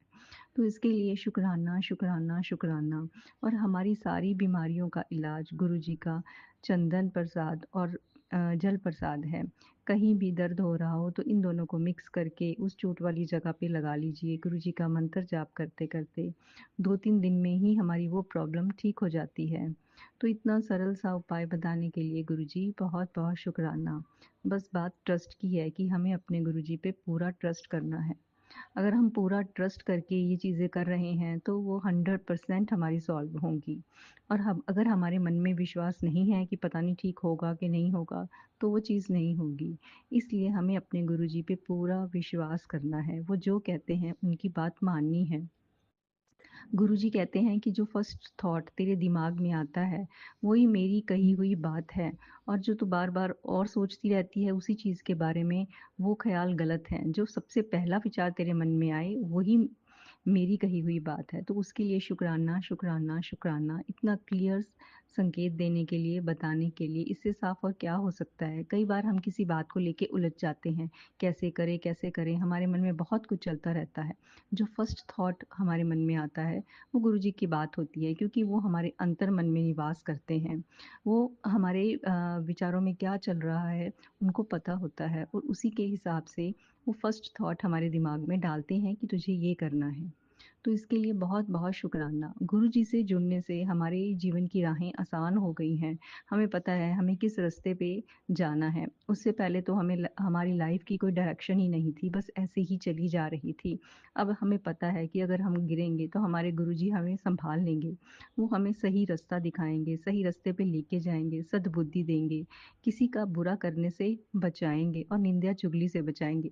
तो इसके लिए शुक्राना, शुक्राना, शुक्राना। और हमारी सारी बीमारियों का इलाज गुरुजी का चंदन प्रसाद और जल प्रसाद है। कहीं भी दर्द हो रहा हो तो इन दोनों को मिक्स करके उस चोट वाली जगह पे लगा लीजिए। गुरुजी का मंत्र जाप करते-करते 2-3 दिन में ही हमारी वो प्रॉब्लम ठीक हो जाती है। तो इतना सरल सा उपाय बताने के लिए गुरुजी बहुत-बहुत शुक्राना। बस बात ट्रस्ट की है कि हमें अपने गुरुजी पे पूरा ट्रस्ट करना है। अगर हम पूरा ट्रस्ट करके ये चीज़ें कर रहे हैं तो वो 100% हमारी सॉल्व होंगी। और हम अगर हमारे मन में विश्वास नहीं है कि पता नहीं ठीक होगा कि नहीं होगा, तो वो चीज़ नहीं होगी। इसलिए हमें अपने गुरुजी पे पूरा विश्वास करना है। वो जो कहते हैं उनकी बात माननी है। गुरुजी कहते हैं कि जो फर्स्ट थॉट तेरे दिमाग में आता है, वही मेरी कही हुई बात है और जो तू बार-बार और सोचती रहती है उसी चीज़ के बारे में, वो ख़्याल गलत है। जो सबसे पहला विचार तेरे मन में आए, वही मेरी कही हुई बात है। तो उसके लिए शुक्राना, शुक्राना, शुक्राना। इतना क्लियर संकेत देने के लिए, बताने के लिए, इससे साफ़ और क्या हो सकता है। कई बार हम किसी बात को लेके उलझ जाते हैं, कैसे करें? हमारे मन में बहुत कुछ चलता रहता है। जो फर्स्ट थॉट हमारे मन में आता है, वो गुरुजी की बात होती है क्योंकि वो हमारे अंतर मन में निवास करते हैं। वो हमारे विचारों में क्या चल रहा है, उनको पता होता है और उसी के हिसाब से वो फर्स्ट थॉट हमारे दिमाग में डालते हैं कि तुझे ये करना है। तो इसके लिए बहुत-बहुत शुक्राना। गुरुजी से जुड़ने से हमारे जीवन की राहें आसान हो गई हैं। हमें पता है हमें किस रास्ते पे जाना है। उससे पहले तो हमारी लाइफ़ की कोई डायरेक्शन ही नहीं थी, बस ऐसे ही चली जा रही थी। अब हमें पता है कि अगर हम गिरेंगे तो हमारे गुरुजी हमें सँभाल लेंगे। वो हमें सही रास्ता दिखाएँगे, सही रास्ते पे लेके जाएँगे, सद्बुद्धि देंगे, किसी का बुरा करने से बचाएँगे और निंदा चुगली से बचाएँगे।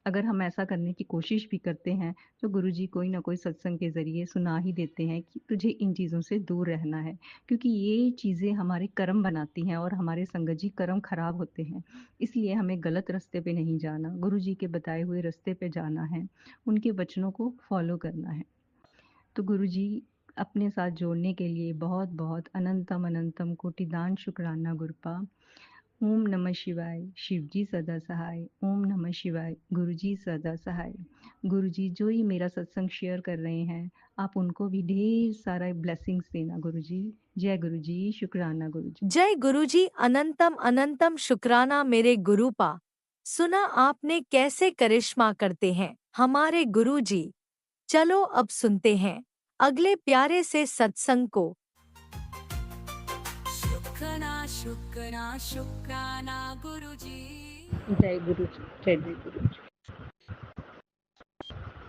अगर हम ऐसा करने की कोशिश भी करते हैं, तो गुरुजी कोई ना कोई सत्संग के ज़रिए सुना ही देते हैं कि तुझे इन चीज़ों से दूर रहना है, क्योंकि ये चीज़ें हमारे कर्म बनाती हैं और हमारे संगत जी कर्म खराब होते हैं। इसलिए हमें गलत रास्ते पे नहीं जाना, गुरुजी के बताए हुए रास्ते पे जाना है, उनके वचनों को फॉलो करना है। तो गुरुजी अपने साथ जोड़ने के लिए बहुत-बहुत अनंतम अनंतम कोटिदान शुक्राना गुरुपा। ओम नमः शिवाय, शिवजी सदा सहाय। ओम नमः शिवाय, गुरुजी सदा सहाय। गुरुजी जो ही मेरा सत्संग शेयर कर रहे हैं, आप उनको भी ढेर सारा ब्लेसिंग्स देना गुरुजी। जय गुरुजी, शुक्राना गुरुजी। जय गुरुजी, अनंतम अनंतम शुक्राना मेरे गुरुपा। सुना आपने कैसे करिश्मा करते हैं हमारे गुरुजी। चलो अब सुनते हैं अगले प्यारे से सत्संग को। शुक्राना शुक्राना शुक्राना गुरुजी जय गुरु जी, जय जय गुरु जी।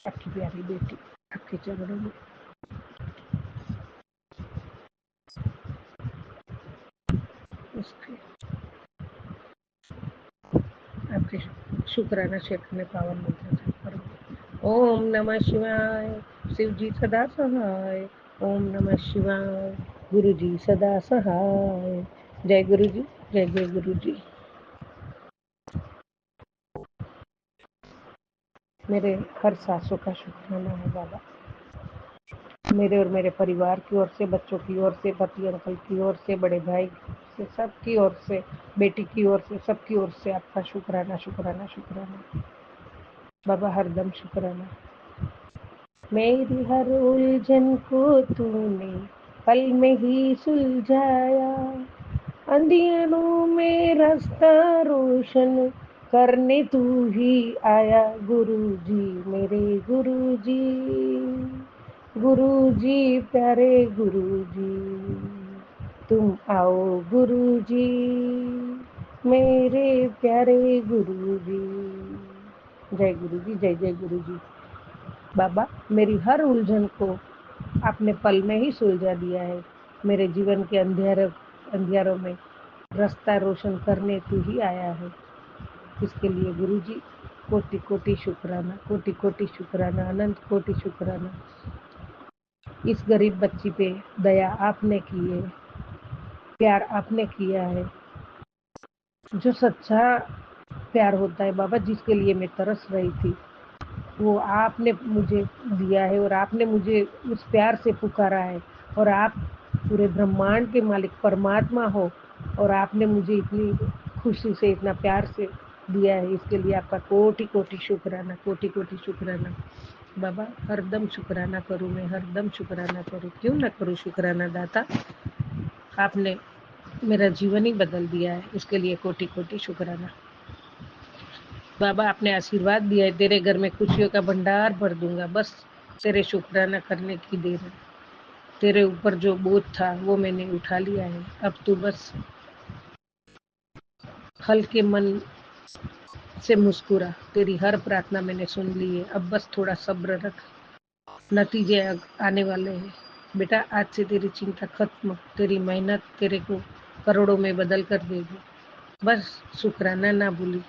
आपकी प्यारी बेटी आपके चरणों में उसके आपके शुक्राना क्षेत्र में पावन मंत्र जाप करो। ओम नमः शिवाय, शिव जी सदा सहाय। ओम नमः शिवाय, गुरु जी सदा सहाय। जय गुरु जी, जय जय गुरु जी। मेरे हर सांसों का शुक्राना है बाबा, मेरे और मेरे परिवार की ओर से, बच्चों की ओर से, पति अंकल की ओर से, बड़े भाई से, सबकी ओर से, बेटी की ओर से, सबकी ओर से आपका शुक्राना शुक्राना शुक्राना बाबा, हरदम शुक्राना। मेरी हर उलझन को तूने पल में ही सुलझाया, अंधियारों में रास्ता रोशन करने तू ही आया। गुरु जी मेरे गुरु जी, गुरु जी प्यारे गुरु जी, तुम आओ गुरु जी, मेरे प्यारे गुरु जी। जय गुरु जी, जय जय गुरु जी। बाबा, मेरी हर उलझन को आपने पल में ही सुलझा दिया है। मेरे जीवन के अंधियारों में रास्ता रोशन करने तू ही आया है। इसके लिए गुरु जी कोटि कोटि शुक्राना, कोटि कोटि शुक्राना, अनंत कोटि शुक्राना। इस गरीब बच्ची पे दया आपने की है, प्यार आपने किया है। जो सच्चा प्यार होता है बाबा, जिसके लिए मैं तरस रही थी, वो आपने मुझे दिया है और आपने मुझे उस प्यार से पुकारा है। और आप पूरे ब्रह्मांड के मालिक परमात्मा हो और आपने मुझे इतनी खुशी से, इतना प्यार से दिया है। इसके लिए आपका कोटि कोटि शुक्राना, कोटि कोटि शुक्राना बाबा। हरदम शुक्राना करूँ मैं, हरदम शुक्राना करूँ, क्यों ना करूँ शुक्राना दाता। आपने मेरा जीवन ही बदल दिया है, इसके लिए कोटि कोटि शुक्राना बाबा। आपने आशीर्वाद दिया है, तेरे घर में खुशियों का भंडार भर दूंगा। बस तेरे शुक्राना करने की देर है। तेरे ऊपर जो बोझ था वो मैंने उठा लिया है। अब तू बस हल्के मन से मुस्कुरा, तेरी हर प्रार्थना मैंने सुन ली है। अब बस थोड़ा सब्र रख, नतीजे आने वाले हैं। बेटा, आज से तेरी चिंता खत्म, तेरी मेहनत तेरे को करोड़ों में बदल कर देगी। बस शुक्राना ना भूली।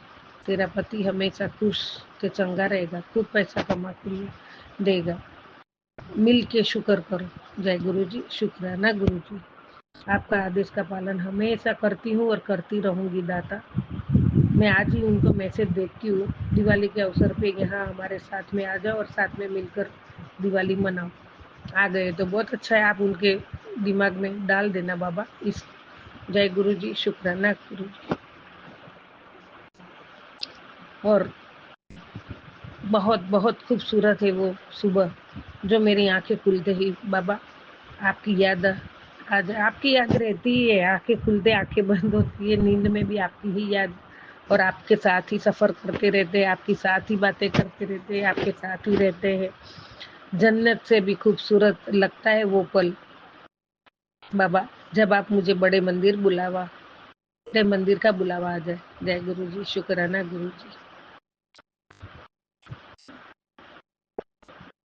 तेरा पति हमेशा खुश ते चंगा रहेगा, खूब पैसा कमा के देगा। मिल के शुक्र करो। जय गुरु जी, शुक्राना गुरु जी। आपका आदेश का पालन हमेशा करती हूँ और करती रहूंगी दाता। मैं आज ही उनको मैसेज देखती हूँ, दिवाली के अवसर पे यहाँ हमारे साथ में आ जाओ और साथ में मिलकर दिवाली मनाओ। आ गए तो बहुत अच्छा है, आप उनके दिमाग में डाल देना बाबा इस। जय गुरु जी, शुक्राना गुरु जी। और बहुत बहुत खूबसूरत है वो सुबह, जो मेरी आंखें खुलते ही बाबा आपकी याद आज आपकी याद रहती है। आंखें खुलते आंखें बंद होती है, नींद में भी आपकी ही याद। और आपके साथ ही सफर करते रहते हैं, आपके साथ ही बातें करते रहते हैं, आपके साथ ही रहते हैं। जन्नत से भी खूबसूरत लगता है वो पल बाबा, जब आप मुझे बड़े मंदिर का बुलावा आ जाए। जय गुरु जी, शुक्राना गुरु जी।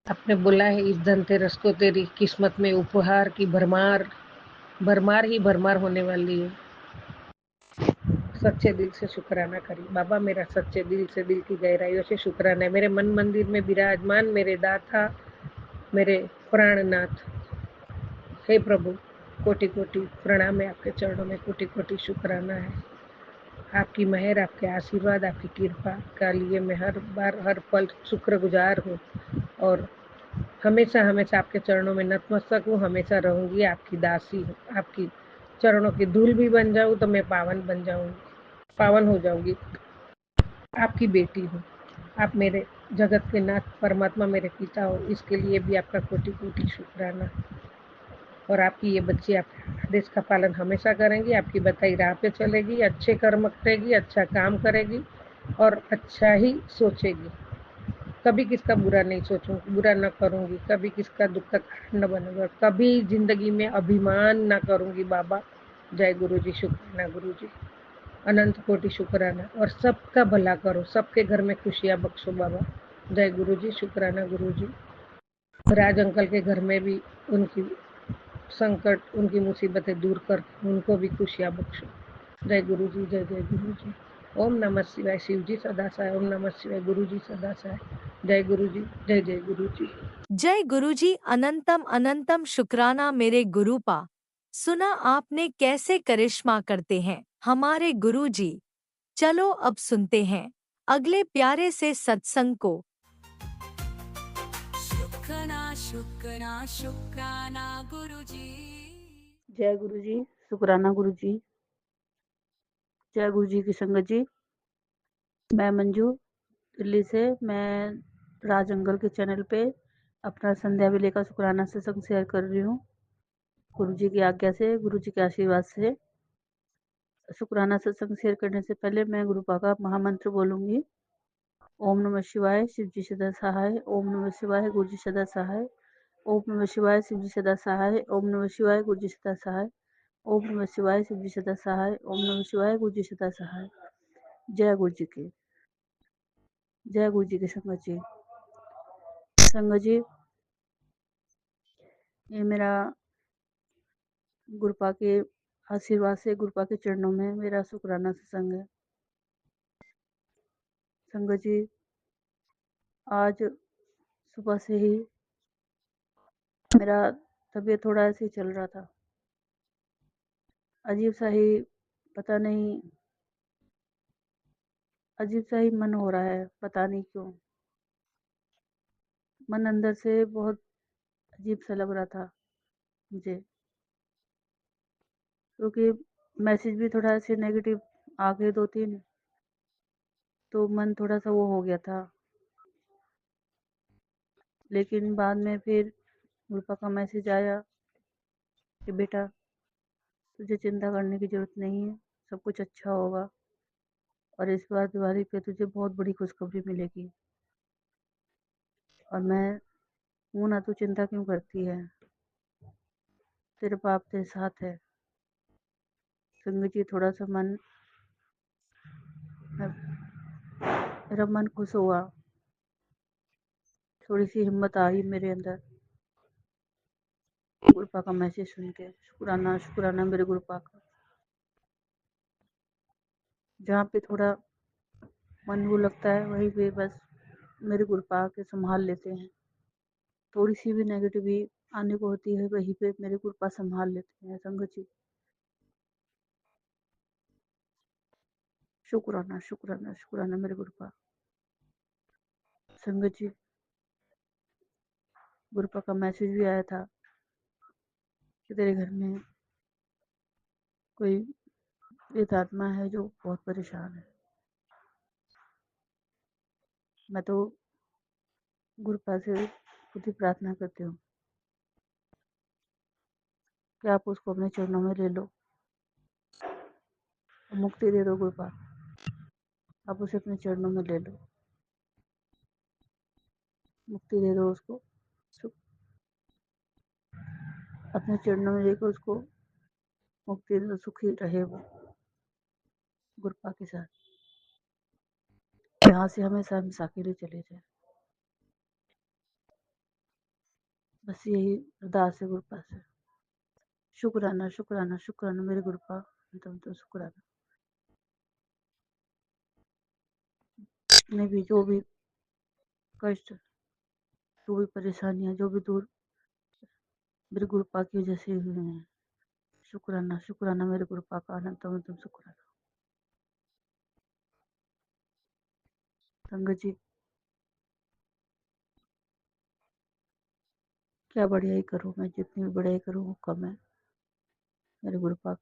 आपने बोला है इस धनतेरस को तेरी किस्मत में उपहार की भरमार भरमार ही भरमार होने वाली है। सच्चे दिल से शुक्राना करी बाबा, मेरा सच्चे दिल से, दिल की गहराइयों से शुक्राना है। मेरे मन मंदिर में विराजमान मेरे दाता, मेरे प्राणनाथ, हे प्रभु, कोटि कोटि प्रणाम है आपके चरणों में, कोटि कोटि शुक्राना है। आपकी मेहर, आपके आशीर्वाद, आपकी कृपा का लिए मैं हर बार हर पल शुक्रगुजार हूँ और हमेशा हमेशा आपके चरणों में नतमस्तक हूँ। हमेशा रहूंगी, आपकी दासी हूँ। आपकी चरणों की धूल भी बन जाऊँ तो मैं पावन बन जाऊंगी, पावन हो जाऊंगी। आपकी बेटी हूँ। आप मेरे जगत के नाथ परमात्मा, मेरे पिता हो, इसके लिए भी आपका कोटि कोटि शुक्राना। और आपकी ये बच्ची आपके आदेश का पालन हमेशा करेंगी, आपकी बताई राह पे चलेगी, अच्छे कर्म करेगी, अच्छा काम करेगी और अच्छा ही सोचेगी। कभी किसका बुरा नहीं सोचूंगी, बुरा न करूंगी, कभी किसका दुख का कारण न बनूंगा, कभी जिंदगी में अभिमान न करूंगी बाबा। जय गुरु जी, शुक्राना गुरु जी, अनंत कोटि शुक्राना। और सबका भला करो, सबके घर में खुशियां बख्शो बाबा। जय गुरु जी, शुक्राना गुरु जी। राज अंकल के घर में भी उनकी संकट, उनकी मुसीबतें दूर कर उनको भी खुशियां बख्शो। जय गुरु जी, जय जय गुरु जी। ओम नमः शिवाय। शिव जी सदा सहाय। ओम नमः शिवाय। गुरु जी सदा सहाय। जय गुरु जी, जय जय गुरु जी। जय गुरुजी, अनंतम अनंतम शुक्राना मेरे गुरुपा। सुना आपने कैसे करिश्मा करते हैं हमारे गुरुजी। चलो अब सुनते हैं अगले प्यारे से सत्संग को। शुक्राना शुक्राना शुक्राना गुरुजी। जय गुरु जी। शुक्राना गुरु जी। जय गुरु जी की संगत जी। मैं मंजू दिल्ली से। मैं राज अंकल के चैनल पे अपना संध्या विले का शुक्राना सत्संग शेयर कर रही हूँ। गुरु जी की आज्ञा से, गुरु जी के आशीर्वाद से। शुक्राना सत्संग शेयर करने से पहले मैं गुरुपा का महामंत्र बोलूंगी। ओम नमः शिवाय, शिव जी सदा सहाय। ओम नमः शिवाय, गुरु जी सदा सहाय। ओम नमः शिवाय, शिव जी सदा सहाय। ओम नमः शिवाय, गुरु जी सदा सहाय। ओम नमः शिवाय, शिव जी सदा सहाय। ओम नमः शिवाय, गुरु जी सदा सहाय। जय गुरु जी की। जय गुरु जी की संगत जी। संगत जी, ये मेरा गुरुपा के आशीर्वाद से, गुरुपा के चरणों में मेरा शुक्राना सत्संग है। संगत जी, आज सुबह से ही मेरा तबीयत थोड़ा ऐसे ही चल रहा था, अजीब सा ही, पता नहीं, अजीब सा ही मन हो रहा है, पता नहीं क्यों। मन अंदर से बहुत अजीब सा लग रहा था मुझे, क्योंकि मैसेज भी थोड़ा ऐसे नेगेटिव आ गए 2-3, तो मन थोड़ा सा वो हो गया था। लेकिन बाद में फिर गुरुपा का मैसेज आया कि बेटा, तुझे चिंता करने की जरूरत नहीं है, सब कुछ अच्छा होगा और इस बार दिवाली पे तुझे बहुत बड़ी खुशखबरी मिलेगी। और मैं हूं ना, तू चिंता क्यों करती है, तेरे बाप तेरे साथ है। संगत जी, थोड़ा सा मन, मेरा मन खुश हुआ, थोड़ी सी हिम्मत आई मेरे अंदर गुरुपा का मैसेज सुन के। शुक्राना शुक्राना मेरे गुरुपा का। जहाँ पे थोड़ा मन वो लगता है, वहीं पे बस मेरे गुरुपा के संभाल लेते हैं। थोड़ी सी भी नेगेटिव आने को होती है, वहीं पे मेरे गुरुपा संभाल लेते हैं। संगत जी, शुक्राना शुक्राना शुक्राना मेरे गुरुपा। संगत जी, गुरुपा का मैसेज भी आया था कि तेरे घर में कोई प्रेत आत्मा है जो बहुत परेशान है। मैं तो गुरुपा से खुद ही प्रार्थना करती हूँ कि आप उसको अपने चरणों में ले लो और मुक्ति दे दो। गुरुपा, आप उसे अपने चरणों में ले लो, मुक्ति दे दो उसको। अपने चरणों में लेकर उसको मुक्ति दे दो, सुखी रहे वो गुरुपा के साथ, यहाँ से हमेशा हमेशा के लिए चले जाए। बस यही अरदास है गुरुपा से। शुक्राना शुक्राना शुक्राना मेरे गुरुपा, तो शुक्राना। जितने भी, जो भी कष्ट, जो भी परेशानियां, जो भी दूर, मेरे गुरुपा की वजह से हुए हैं। शुक्राना शुक्राना मेरे गुरुपा का, अनंतम शुक्राना। संगत जी, क्या बढ़ियाई करूँ मैं, जितनी भी बढ़ियाई करूँ वो कम है मेरे गुरुपा।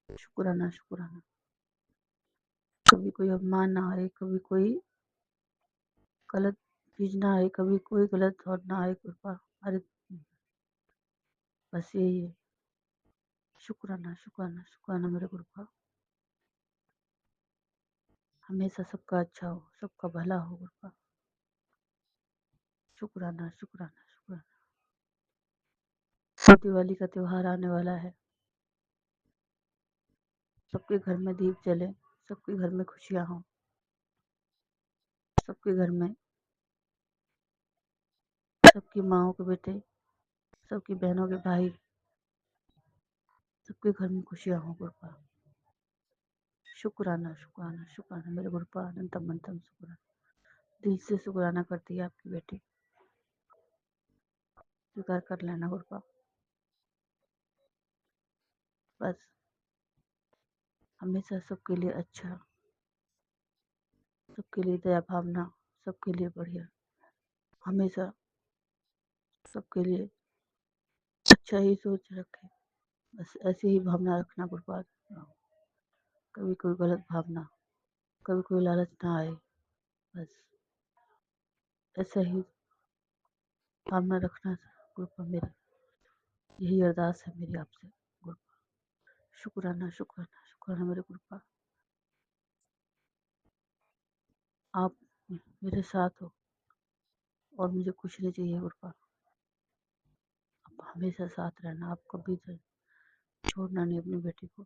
शुक्राना शुक्राना। कभी कोई अपमान ना आए, कभी कोई गलत चीज ना आए, कभी कोई गलत थॉट ना आए गुरुपा। अरे बस यही है। शुक्राना शुक्राना शुक्राना मेरे गुरुपा। हमेशा सबका अच्छा हो, सबका भला हो गुरुपा। शुक्राना शुक्राना शुक्राना। दिवाली का त्योहार आने वाला है, सबके घर में दीप जले, सबके घर में खुशियां हो, सबके घर में, सबकी माओ के बेटे, सबकी बहनों के भाई, सबके घर में खुशियां हो गुरुपा। शुक्राना शुक्राना शुक्राना मेरे गुरुपा, अनंतम अनंतम शुक्राना। दिल से शुक्राना करती है आपकी बेटी, स्वीकार कर लेना गुरुपा। बस हमेशा सबके लिए अच्छा, सबके लिए दया भावना, सबके लिए बढ़िया, हमेशा सबके लिए अच्छा ही सोच रखे। बस ऐसी ही भावना रखना गुरुपाद। कभी कोई गलत भावना, कभी कोई लालच ना आए। बस ऐसा ही भावना रखना गुरुपा मेरी, यही अरदास है मेरी आपसे गुरुपा। शुक्राना शुक्राना शुक्राना मेरे गुरुपा, आप मेरे साथ हो और मुझे कुछ नहीं चाहिए गुरुपा। आप हमेशा साथ रहना, आप कभी छोड़ना नहीं अपनी बेटी को।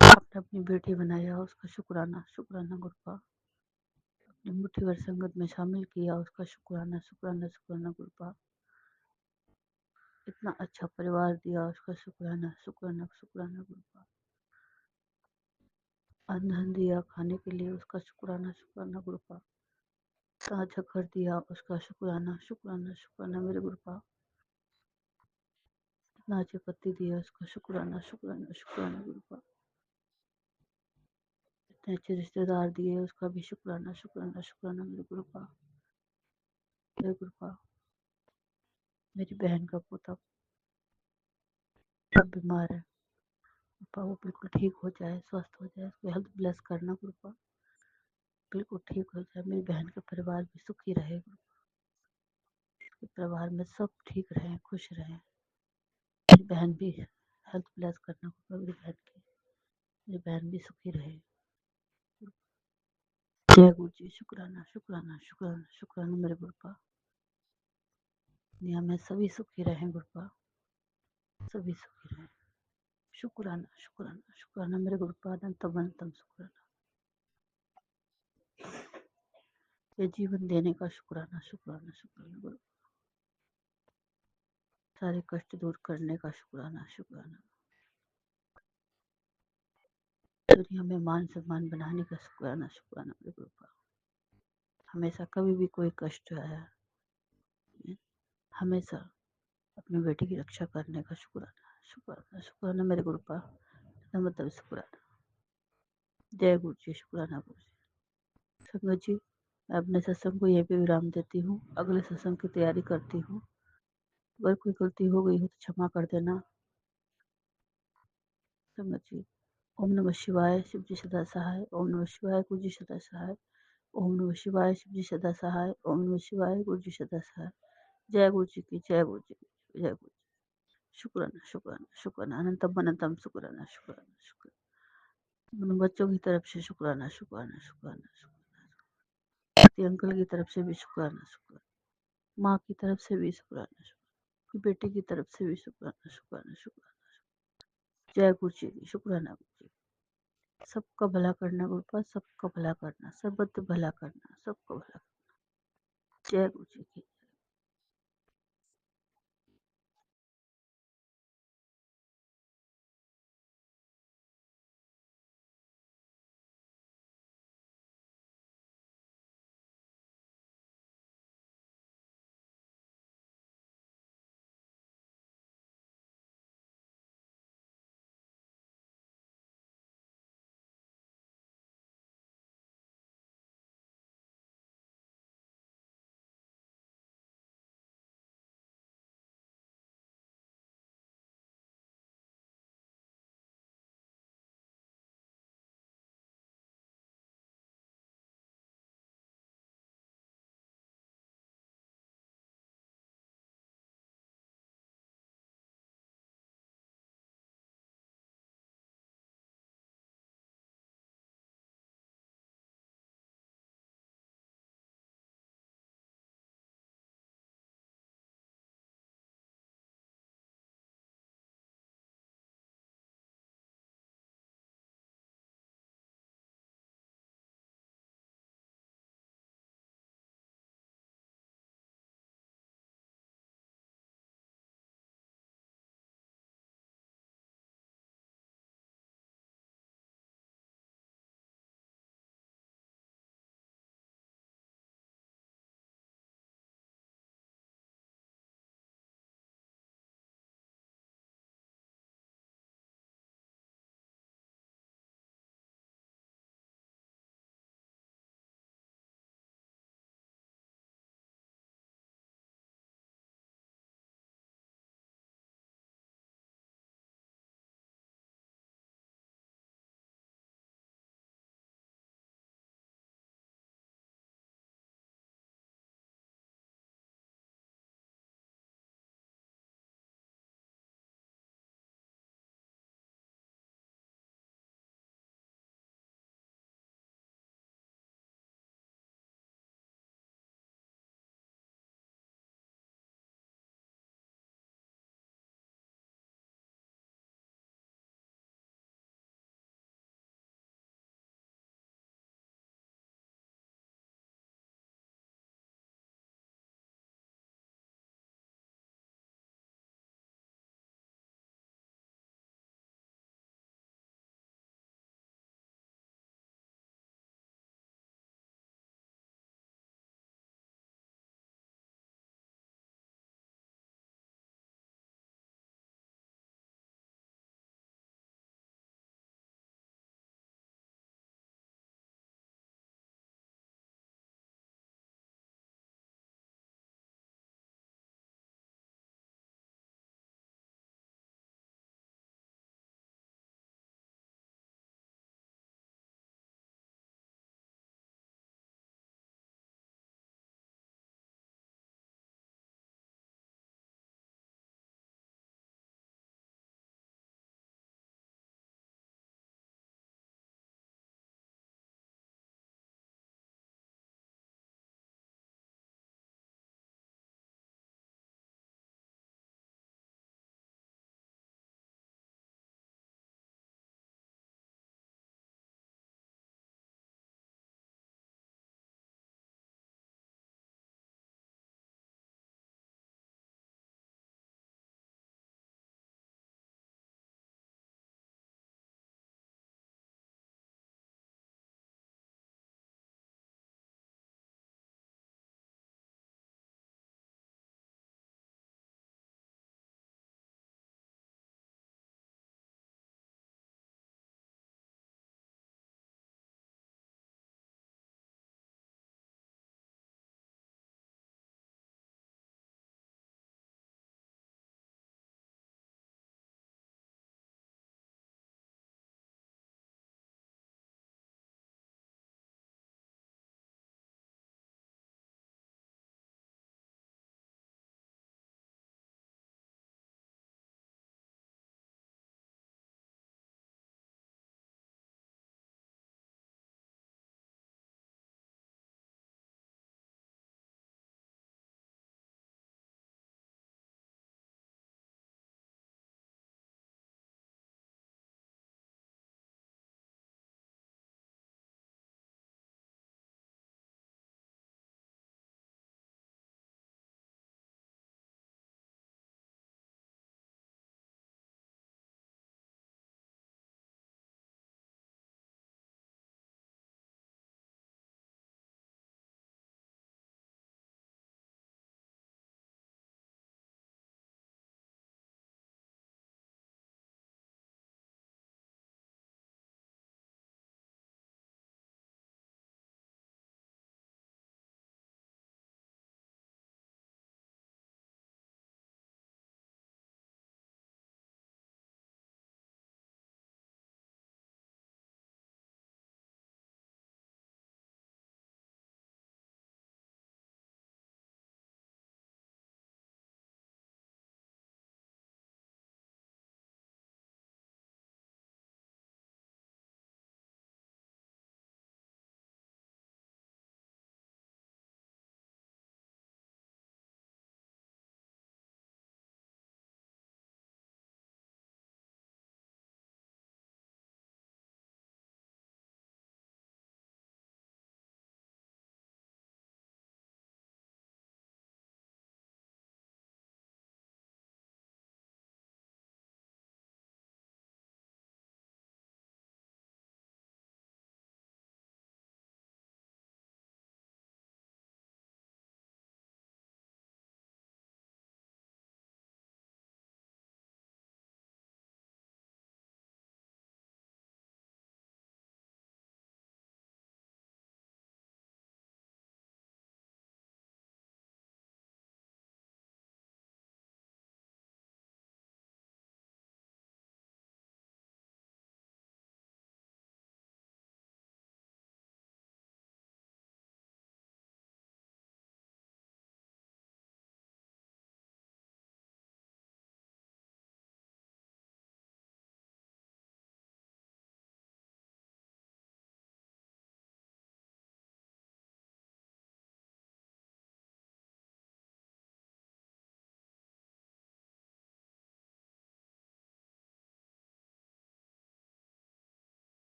आपने अपनी बेटी बनाया, उसका शुक्राना शुक्राना गुरुपा। अपनी मुट्ठी भर संगत में शामिल किया, उसका शुक्राना शुक्राना शुक्राना गुरुपा। इतना अच्छा परिवार दिया, उसका शुक्राना शुक्राना शुक्राना गुरुपा। अन्न दिया खाने के लिए, उसका शुक्राना शुक्राना गुरुपा। इतना अच्छा घर दिया, उसका शुक्राना शुक्राना शुक्राना मेरे गुरुपा। इतना अच्छे पति दिया, उसका शुक्राना शुक्राना शुक्राना गुरुपा। इतने अच्छे रिश्तेदार दिए, उसका भी शुक्राना शुक्राना शुक्राना मेरे गुरुपा। मेरे गुरुपा, मेरी बहन का पोता सब बीमार है गुरुपा, वो बिल्कुल ठीक हो जाए, स्वस्थ हो जाए, उसको हेल्थ ब्लेस करना गुरुपा, बिल्कुल ठीक हो जाए। मेरी बहन का परिवार भी सुखी रहे गुरुपा, उसके परिवार में सब ठीक रहे, खुश रहे। मेरी बहन भी हेल्थ ब्लेस करना गुरुपा, मेरी बहन की, मेरी बहन भी सुखी रहे। जय गुरु जी, शुक्राना शुक्राना शुक्राना शुक्राना मेरे गुरुपा। दुनिया में सभी सुखी रहे गुरुपा, सभी सुखी रहे। शुक्राना शुक्राना शुक्राना मेरे गुरुपा, अनंतम अनंतम शुक्राना। ये जीवन देने का शुक्राना शुक्राना शुक्राना गुरु, सारे कष्ट दूर करने का शुक्राना शुक्राना, दुनिया में मान सम्मान बनाने का शुक्राना शुक्राना मेरे गुरुपा। हमेशा कभी भी कोई कष्ट आया, हमेशा अपनी बेटी की रक्षा करने का शुक्राना शुक्राना शुक्राना मेरे गुरुपा, मतलब शुक्राना। जय गुरु जी, शुक्राना गुरु जी। संगत जी, मैं अपने सत्संग को यहीं पे विराम देती हूँ, अगले सत्संग की तैयारी करती हूँ। अगर कोई गलती हो गई हो तो क्षमा कर देना संगत जी। ओम नमः शिवाय, शिव जी सदा सहाय। ओम नमः शिवाय, गुरु जी सदा सहाय। ओम नमः शिवाय, शिव जी सदा सहाय। ओम नमः शिवाय, गुरु जी सदा सहाय। जय गुरु जी की, जय गुरु जी की, जय गुरु जी। शुक्राना शुक्राना शुक्राना, अनंतम अनंतम शुक्राना शुक्राना शुक्राना। उन बच्चों की तरफ से शुक्राना शुक्राना शुक्राना शुक्राना, अंकल की तरफ से भी शुक्राना शुक्राना, माँ की तरफ से भी शुक्राना शुक्राना, बेटे की तरफ से भी शुक्राना शुक्राना शुक्राना। जय गुरु जी की, शुक्राना गुरु जी। सबका भला करना गुरुपा, सबका भला करना, सर्वत्र भला करना, सबका भला करना। जय गुरु।